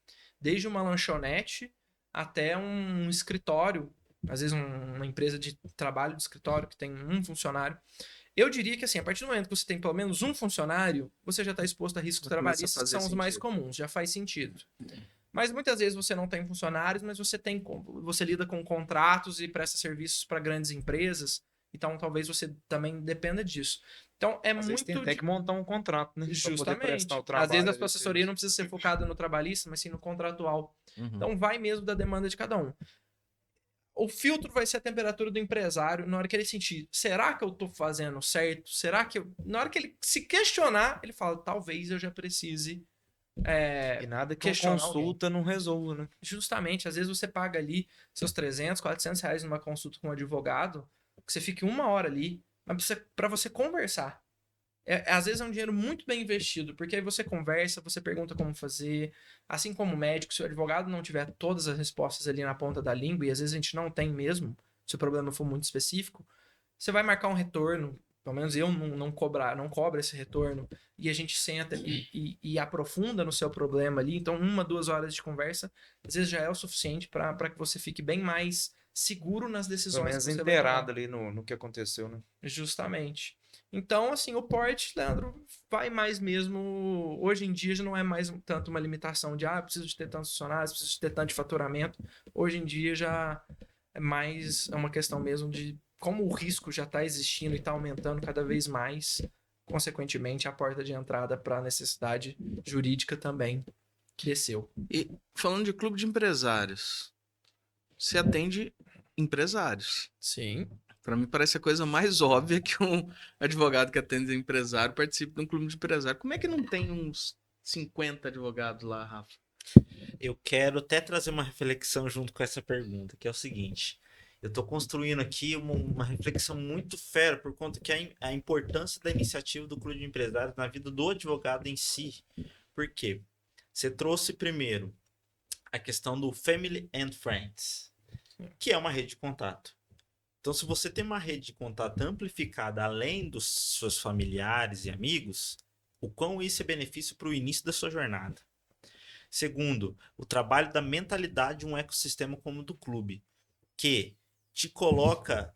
desde uma lanchonete até um escritório, às vezes uma empresa de trabalho de escritório que tem um funcionário. Eu diria que assim, a partir do momento que você tem pelo menos um funcionário, você já está exposto a riscos trabalhistas que são os mais comuns, já faz sentido. Mas muitas vezes você não tem funcionários, mas você lida com contratos e presta serviços para grandes empresas. Então, talvez você também dependa disso. Então, Às vezes tem até que montar um contrato, né? Justamente. Às vezes a sua assessoria não precisa ser focada no trabalhista, mas sim no contratual. Então, vai mesmo da demanda de cada um. O filtro vai ser a temperatura do empresário na hora que ele sentir, será que eu tô fazendo certo? Será que na hora que ele se questionar, ele fala, talvez eu já precise e nada que uma consulta não resolva, né? Justamente, às vezes você paga ali seus 300, 400 reais numa consulta com um advogado, que você fique 1 hora ali, mas para você conversar. Às vezes é um dinheiro muito bem investido, porque aí você conversa, você pergunta como fazer, assim como o médico, se o advogado não tiver todas as respostas ali na ponta da língua, e às vezes a gente não tem mesmo, se o problema for muito específico, você vai marcar um retorno, pelo menos eu não cobro esse retorno, e a gente senta e aprofunda no seu problema ali, então 1, 2 horas de conversa, às vezes já é o suficiente para que você fique bem mais seguro nas decisões. Pelo menos inteirado ali no que aconteceu, né? Justamente. Então, assim, o porte, Leandro, vai mais mesmo. Hoje em dia já não é mais tanto uma limitação de preciso de ter tantos funcionários, preciso de ter tanto de faturamento. Hoje em dia já é mais uma questão mesmo de como o risco já está existindo e está aumentando cada vez mais. Consequentemente, a porta de entrada para a necessidade jurídica também cresceu. E falando de clube de empresários, você atende empresários. Sim. Para mim parece a coisa mais óbvia que um advogado que atende empresário participe de um clube de empresário. Como é que não tem uns 50 advogados lá, Rafa? Eu quero até trazer uma reflexão junto com essa pergunta, que é o seguinte. Eu estou construindo aqui uma reflexão muito fera por conta que a importância da iniciativa do clube de empresários na vida do advogado em si. Por quê? Você trouxe primeiro a questão do Family and Friends, que é uma rede de contato. Então, se você tem uma rede de contato amplificada além dos seus familiares e amigos, o quão isso é benefício para o início da sua jornada. Segundo, o trabalho da mentalidade de um ecossistema como o do clube, que te coloca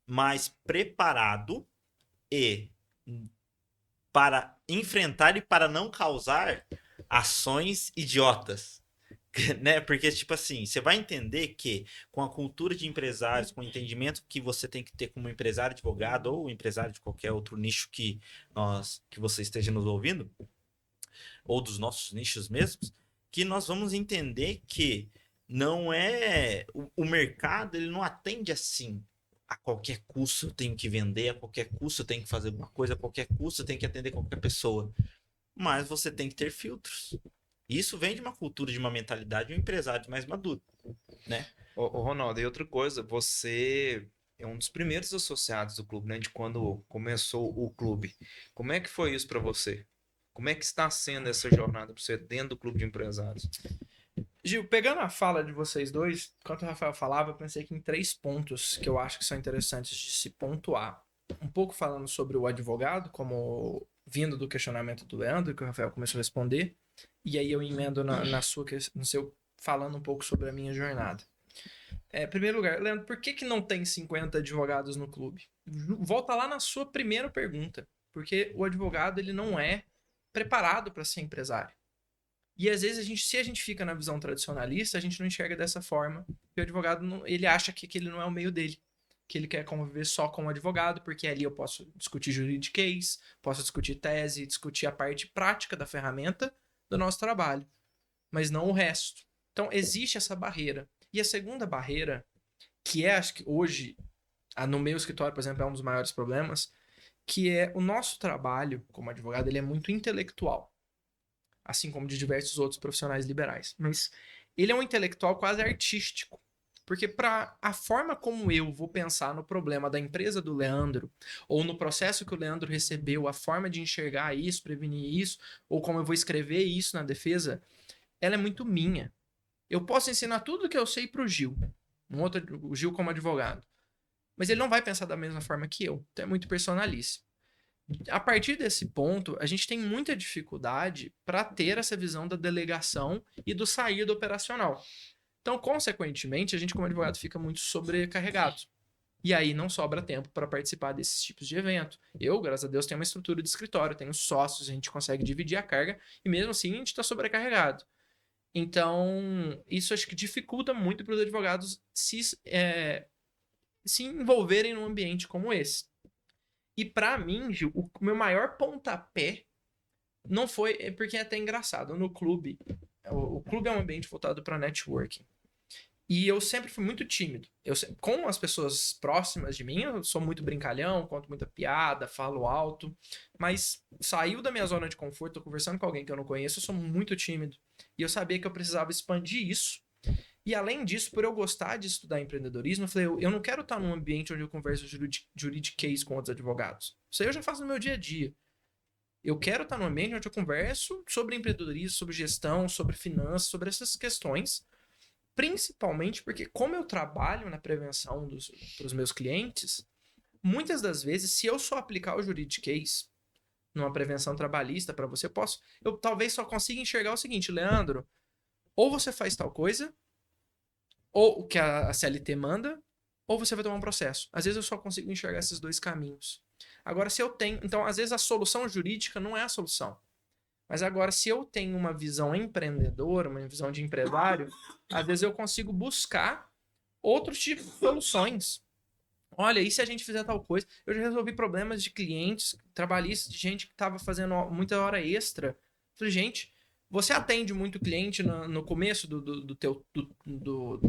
mais preparado para enfrentar e para não causar ações idiotas. Né? Porque, tipo assim, você vai entender que com a cultura de empresários, com o entendimento que você tem que ter como empresário advogado ou empresário de qualquer outro nicho que você esteja nos ouvindo, ou dos nossos nichos mesmos, que nós vamos entender que não é... O mercado, ele não atende assim. A qualquer custo eu tenho que vender, a qualquer custo eu tenho que fazer alguma coisa, a qualquer custo eu tenho que atender qualquer pessoa. Mas você tem que ter filtros. Isso vem de uma cultura, de uma mentalidade de um empresário mais maduro, né? Ô, Ronaldo, e outra coisa, você é um dos primeiros associados do clube, né? De quando começou o clube. Como é que foi isso para você? Como é que está sendo essa jornada para você dentro do clube de empresários? Gil, pegando a fala de vocês dois, enquanto o Rafael falava, eu pensei aqui em 3 pontos que eu acho que são interessantes de se pontuar. Um pouco falando sobre o advogado, como vindo do questionamento do Leandro, que o Rafael começou a responder, e aí eu emendo no seu falando um pouco sobre a minha jornada. Em primeiro lugar, Leandro, por que não tem 50 advogados no clube? Volta lá na sua primeira pergunta, porque o advogado ele não é preparado para ser empresário. E às vezes, se a gente fica na visão tradicionalista, a gente não enxerga dessa forma. E o advogado, ele acha que aquele não é o meio dele. Que ele quer conviver só com o advogado, porque ali eu posso discutir juridiquês, posso discutir tese, discutir a parte prática da ferramenta do nosso trabalho. Mas não o resto. Então, existe essa barreira. E a segunda barreira que acho que hoje, no meu escritório, por exemplo, é um dos maiores problemas, que é o nosso trabalho como advogado, ele é muito intelectual, assim como de diversos outros profissionais liberais. Mas ele é um intelectual quase artístico. Porque para a forma como eu vou pensar no problema da empresa do Leandro, ou no processo que o Leandro recebeu, a forma de enxergar isso, prevenir isso, ou como eu vou escrever isso na defesa, ela é muito minha. Eu posso ensinar tudo que eu sei pro Gil, o Gil como advogado. Mas ele não vai pensar da mesma forma que eu. Então é muito personalíssimo. A partir desse ponto, a gente tem muita dificuldade para ter essa visão da delegação e do sair do operacional. Então, consequentemente, a gente como advogado fica muito sobrecarregado. E aí não sobra tempo para participar desses tipos de evento. Eu, graças a Deus, tenho uma estrutura de escritório, tenho sócios, a gente consegue dividir a carga e mesmo assim a gente está sobrecarregado. Então, isso acho que dificulta muito para os advogados se envolverem num ambiente como esse. E para mim, Gil, o meu maior pontapé não foi... porque é até engraçado. No clube, o clube é um ambiente voltado para networking. E eu sempre fui muito tímido. Com as pessoas próximas de mim, eu sou muito brincalhão, conto muita piada, falo alto. Mas saiu da minha zona de conforto, tô conversando com alguém que eu não conheço, eu sou muito tímido. E eu sabia que eu precisava expandir isso. E além disso, por eu gostar de estudar empreendedorismo, eu falei, eu não quero estar num ambiente onde eu converso juridiquês com outros advogados. Isso aí eu já faço no meu dia a dia. Eu quero estar num ambiente onde eu converso sobre empreendedorismo, sobre gestão, sobre finanças, sobre essas questões. Principalmente porque, como eu trabalho na prevenção para os meus clientes, muitas das vezes, se eu só aplicar o juridiquês numa prevenção trabalhista para você, eu talvez só consiga enxergar o seguinte, Leandro, ou você faz tal coisa, ou o que a CLT manda, ou você vai tomar um processo. Às vezes eu só consigo enxergar esses dois caminhos. Agora, se eu tenho... Então, às vezes a solução jurídica não é a solução. Mas agora, se eu tenho uma visão empreendedora, uma visão de empresário, às vezes eu consigo buscar outros tipos de soluções. Olha, e se a gente fizer tal coisa? Eu já resolvi problemas de clientes trabalhistas, de gente que estava fazendo muita hora extra. Falei, gente, você atende muito cliente no começo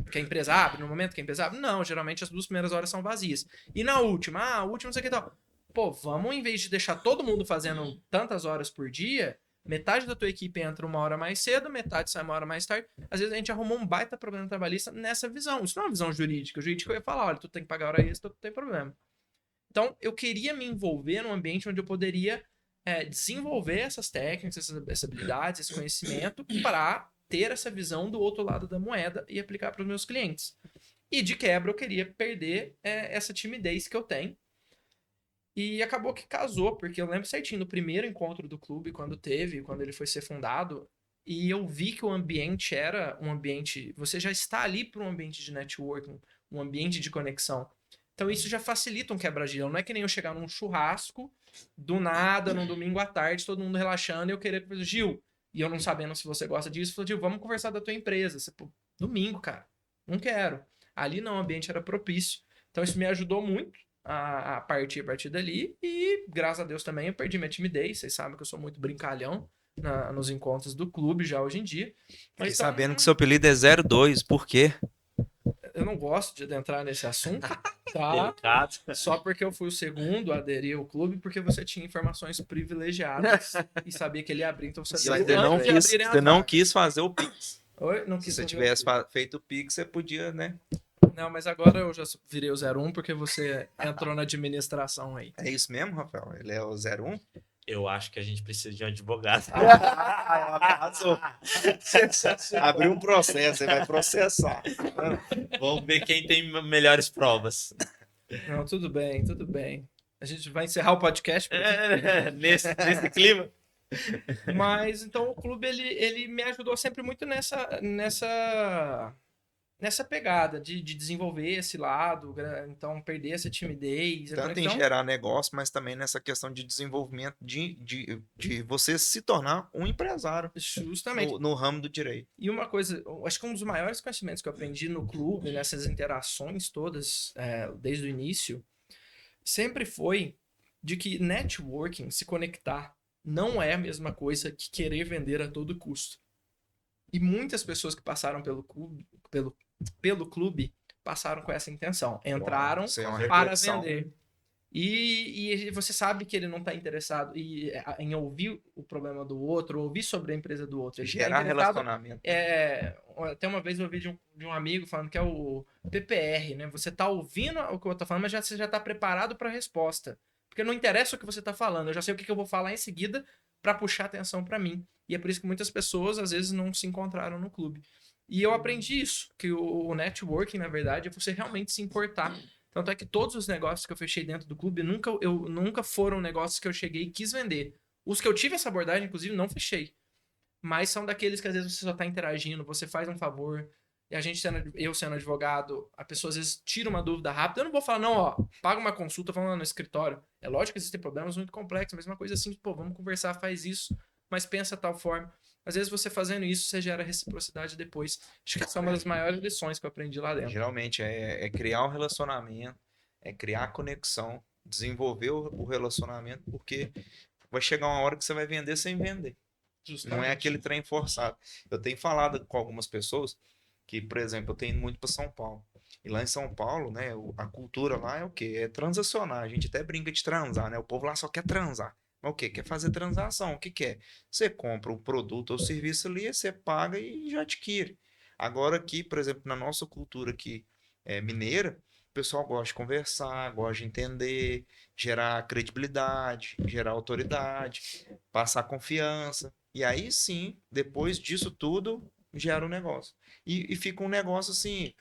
que a empresa abre, no momento que a empresa abre? Não, geralmente as 2 primeiras horas são vazias. E na última? A última não sei o que tal. Pô, vamos, em vez de deixar todo mundo fazendo tantas horas por dia, metade da tua equipe entra 1 hora mais cedo, metade sai 1 hora mais tarde. Às vezes a gente arrumou um baita problema trabalhista nessa visão. Isso não é uma visão jurídica. O jurídico ia falar, olha, tu tem que pagar hora extra, tu tem problema. Então, eu queria me envolver num ambiente onde eu poderia desenvolver essas técnicas, essas habilidades, esse conhecimento para ter essa visão do outro lado da moeda e aplicar para os meus clientes. E de quebra eu queria perder essa timidez que eu tenho. E acabou que casou, porque eu lembro certinho do primeiro encontro do clube, quando ele foi ser fundado, e eu vi que o ambiente era um ambiente... Você já está ali para um ambiente de networking, um ambiente de conexão. Então isso já facilita um quebra-gelo. Não é que nem eu chegar num churrasco, do nada, num domingo à tarde, todo mundo relaxando, e eu querer... Gil, e eu não sabendo se você gosta disso, eu falei, Gil, vamos conversar da tua empresa. Você, pô, domingo, cara, não quero. Ali não, o ambiente era propício. Então isso me ajudou muito a partir dali, e graças a Deus também eu perdi minha timidez. Vocês sabem que eu sou muito brincalhão nos encontros do clube já hoje em dia. Mas Fiquei sabendo que seu apelido é 02, por quê? Eu não gosto de entrar nesse assunto, tá? Delicado. Só porque eu fui o segundo a aderir ao clube, porque você tinha informações privilegiadas e sabia que ele ia abrir, então você Você não quis fazer o Pix. Oi? Não Se quis você fazer tivesse feito o Pix, você podia, né? Não, mas agora eu já virei o 01 porque você entrou na administração aí. É isso mesmo, Rafael? Ele é o 01? Eu acho que a gente precisa de um advogado. Arrasou. Abriu um processo, você vai processar. Vamos ver quem tem melhores provas. Não, tudo bem, tudo bem. A gente vai encerrar o podcast. Nesse clima. Mas, então, o clube, ele me ajudou sempre muito nessa pegada de desenvolver esse lado, então perder essa timidez. Tanto em gerar negócio, mas também nessa questão de desenvolvimento de você se tornar um empresário. Justamente. No ramo do direito. E uma coisa, acho que um dos maiores conhecimentos que eu aprendi no clube, nessas interações todas, desde o início, sempre foi de que networking, se conectar, não é a mesma coisa que querer vender a todo custo. E muitas pessoas que passaram pelo clube passaram com essa intenção. Entraram Isso é uma para reflexão. vender. E você sabe que ele não está interessado em ouvir o problema do outro, ouvir sobre a empresa do outro. Ele tá Gerar interessado. relacionamento. Até uma vez eu ouvi de um amigo falando que é o PPR, né? Você tá ouvindo o que eu tô falando, mas você já tá preparado para a resposta. Porque não interessa o que você tá falando, eu já sei o que eu vou falar em seguida para puxar atenção para mim. E é por isso que muitas pessoas às vezes não se encontraram no clube. E eu aprendi isso, que o networking, na verdade, é você realmente se importar. Tanto é que todos os negócios que eu fechei dentro do clube nunca foram negócios que eu cheguei e quis vender. Os que eu tive essa abordagem, inclusive, não fechei. Mas são daqueles que às vezes você só tá interagindo, você faz um favor. E eu sendo advogado, a pessoa às vezes tira uma dúvida rápida. Eu não vou falar, não, ó, paga uma consulta, vamos lá no escritório. É lógico que existem problemas muito complexos, mas uma coisa assim, pô, vamos conversar, faz isso, mas pensa tal forma. Às vezes você fazendo isso, você gera reciprocidade depois. Acho que essa é uma das maiores lições que eu aprendi lá dentro. Geralmente é criar um relacionamento, é criar conexão, desenvolver o relacionamento, porque vai chegar uma hora que você vai vender sem vender. Não é aquele trem forçado. Eu tenho falado com algumas pessoas que, por exemplo, eu tenho ido muito para São Paulo. E lá em São Paulo, né, a cultura lá é o quê? É transacionar. A gente até brinca de transar, né? O povo lá só quer transar. Mas o quê? Quer fazer transação. O que que é? Você compra o produto ou serviço ali, você paga e já adquire. Agora aqui, por exemplo, na nossa cultura aqui mineira, o pessoal gosta de conversar, gosta de entender, gerar credibilidade, gerar autoridade, passar confiança. E aí sim, depois disso tudo, gera um negócio. E fica um negócio assim,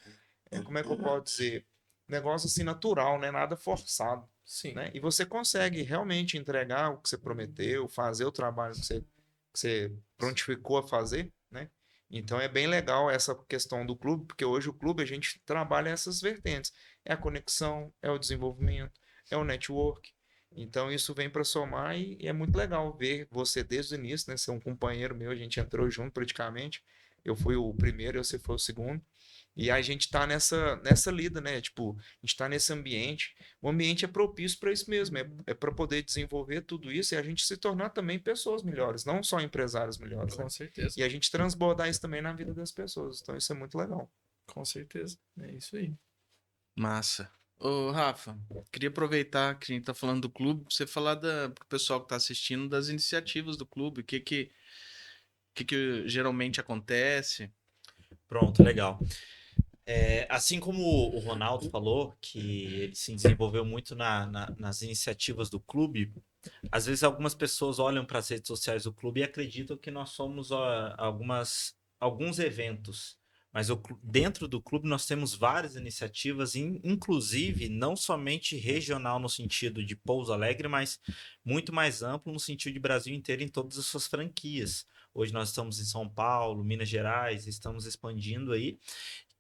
como é que eu posso dizer? Negócio assim natural, né? Nada forçado, Sim. né? E você consegue realmente entregar o que você prometeu, fazer o trabalho que você prontificou a fazer, né? Então é bem legal essa questão do clube, porque hoje o clube a gente trabalha essas vertentes. É a conexão, é o desenvolvimento, é o network. Então isso vem para somar e é muito legal ver você desde o início, né? Ser um companheiro meu, a gente entrou junto praticamente. Eu fui o primeiro, você foi o segundo. E a gente tá nessa lida, né? Tipo, a gente tá nesse ambiente. O ambiente é propício para isso mesmo, é para poder desenvolver tudo isso e a gente se tornar também pessoas melhores, não só empresários melhores, né? Com certeza. E a gente transbordar isso também na vida das pessoas. Então isso é muito legal. Com certeza. É isso aí. Massa. Ô, Rafa, queria aproveitar que a gente tá falando do clube, pra você falar pro pessoal que tá assistindo das iniciativas do clube, o que geralmente acontece. Pronto, legal. Assim como o Ronaldo falou, que ele se desenvolveu muito nas iniciativas do clube, às vezes algumas pessoas olham para as redes sociais do clube e acreditam que nós somos alguns eventos. Mas dentro do clube nós temos várias iniciativas, inclusive não somente regional no sentido de Pouso Alegre, mas muito mais amplo no sentido de Brasil inteiro em todas as suas franquias. Hoje nós estamos em São Paulo, Minas Gerais, estamos expandindo aí,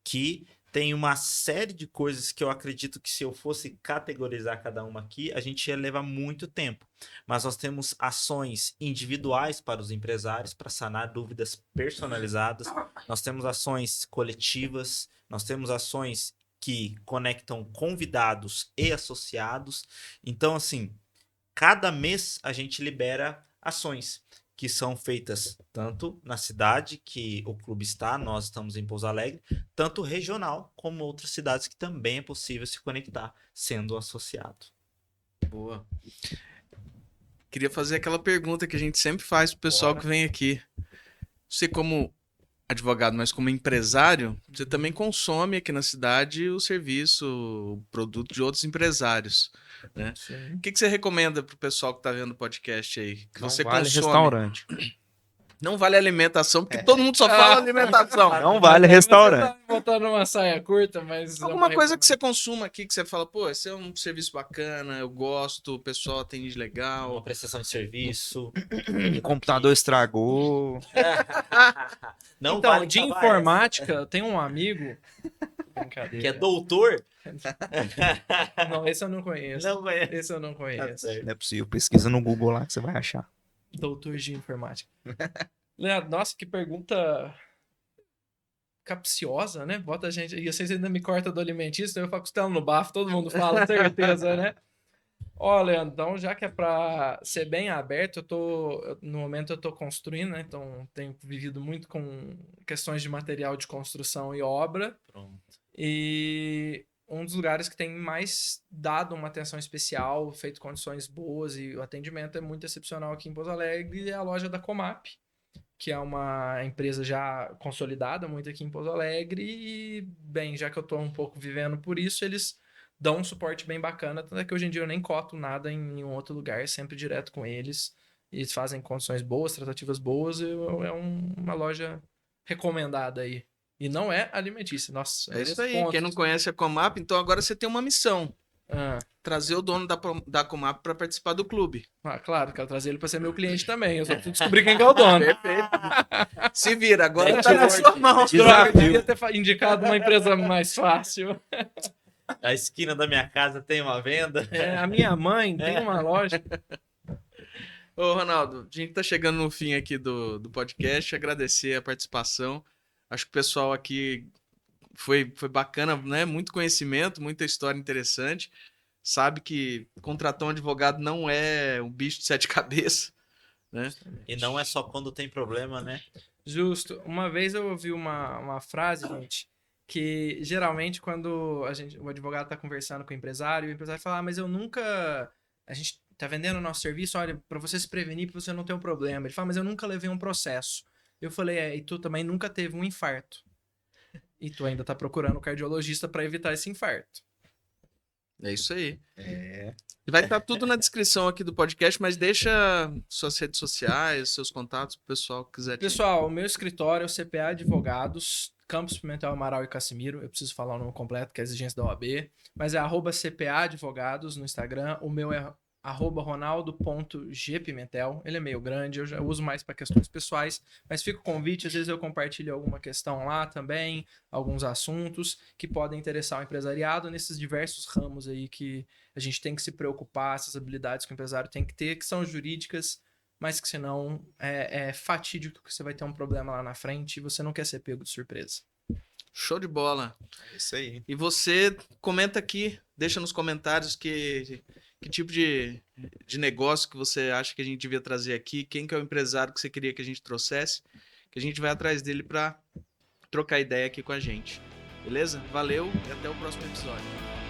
que tem uma série de coisas que eu acredito que se eu fosse categorizar cada uma aqui, a gente ia levar muito tempo. Mas nós temos ações individuais para os empresários, para sanar dúvidas personalizadas. Nós temos ações coletivas, nós temos ações que conectam convidados e associados. Então, assim, cada mês a gente libera ações que são feitas tanto na cidade que o clube está, nós estamos em Pouso Alegre, tanto regional como outras cidades que também é possível se conectar sendo associado. Boa. Queria fazer aquela pergunta que a gente sempre faz pro pessoal que vem aqui. Você como advogado, mas como empresário, você também consome aqui na cidade o serviço, o produto de outros empresários, né? Sim. O que você recomenda pro pessoal que tá vendo o podcast aí? Que Não você vale consome? restaurante. Não vale alimentação, porque todo mundo só fala alimentação. Não vale restaurante. Você tá botando uma saia curta, mas... Alguma coisa que você consuma aqui, que você fala, pô, esse é um serviço bacana, eu gosto, o pessoal atende Uma legal. prestação de serviço. O computador estragou. Não Então, vale de acabar informática, eu tenho um amigo... Brincadeira. que é doutor. Não, esse eu não conheço. Não conhece. Esse eu não Tá conheço. certo. Não é possível. Pesquisa no Google lá que você vai achar. Doutor de informática. Leandro, nossa, que pergunta capciosa, né? Bota a gente... E vocês ainda me cortam do alimentício, eu falo costela no bafo, todo mundo fala, certeza, né? Ó, Leandro, então já que é pra ser bem aberto, no momento eu tô construindo, né? Então tenho vivido muito com questões de material de construção e obra. Pronto. E um dos lugares que tem mais dado uma atenção especial, feito condições boas e o atendimento é muito excepcional aqui em Pouso Alegre é a loja da Comap, que é uma empresa já consolidada muito aqui em Pouso Alegre e, bem, já que eu tô um pouco vivendo por isso, eles dão um suporte bem bacana, tanto é que hoje em dia eu nem coto nada em nenhum outro lugar, sempre direto com eles. E eles fazem condições boas, tratativas boas, uma loja recomendada aí. E não é alimentícia. Nossa, É isso esse aí. ponto. Quem não conhece a Comap, então agora você tem uma missão. Ah, Trazer o dono da Comap para participar do clube. claro, quero trazer ele para ser meu cliente também. Eu só preciso descobrir quem que é o dono. Perfeito. Se vira, agora tá na sua mão. Droga, eu devia ter indicado uma empresa mais fácil. A esquina da minha casa tem uma venda. A minha mãe tem uma loja. Ô, Ronaldo, a gente tá chegando no fim aqui do podcast. Agradecer a participação. Acho que o pessoal aqui foi bacana, né? Muito conhecimento, muita história interessante. Sabe que contratar um advogado não é um bicho de 7 cabeças, né? E não é só quando tem problema, né? Justo. Uma vez eu ouvi uma frase, gente, que geralmente quando o advogado está conversando com o empresário fala, mas eu nunca... A gente tá vendendo o nosso serviço, olha, para você se prevenir, para você não ter um problema. Ele fala, mas eu nunca levei um processo. Eu falei, e tu também nunca teve um infarto. E tu ainda tá procurando um cardiologista para evitar esse infarto. É isso aí. É. Vai estar tudo na descrição aqui do podcast, mas deixa suas redes sociais, seus contatos pro pessoal que quiser. Pessoal, o meu escritório é o CPA Advogados, Campos Pimentel Amaral e Cassimiro. Eu preciso falar o nome completo, que é a exigência da OAB. Mas é @CPA Advogados no Instagram. O meu é @ronaldo.gpimentel. Ele é meio grande, eu já uso mais para questões pessoais, mas fica o convite, às vezes eu compartilho alguma questão lá também, alguns assuntos que podem interessar o empresariado nesses diversos ramos aí que a gente tem que se preocupar, essas habilidades que o empresário tem que ter, que são jurídicas, mas que senão é fatídico que você vai ter um problema lá na frente e você não quer ser pego de surpresa. Show de bola. É isso aí. E você comenta aqui, deixa nos comentários que tipo de negócio que você acha que a gente devia trazer aqui, quem que é o empresário que você queria que a gente trouxesse, que a gente vai atrás dele para trocar ideia aqui com a gente. Beleza? Valeu e até o próximo episódio.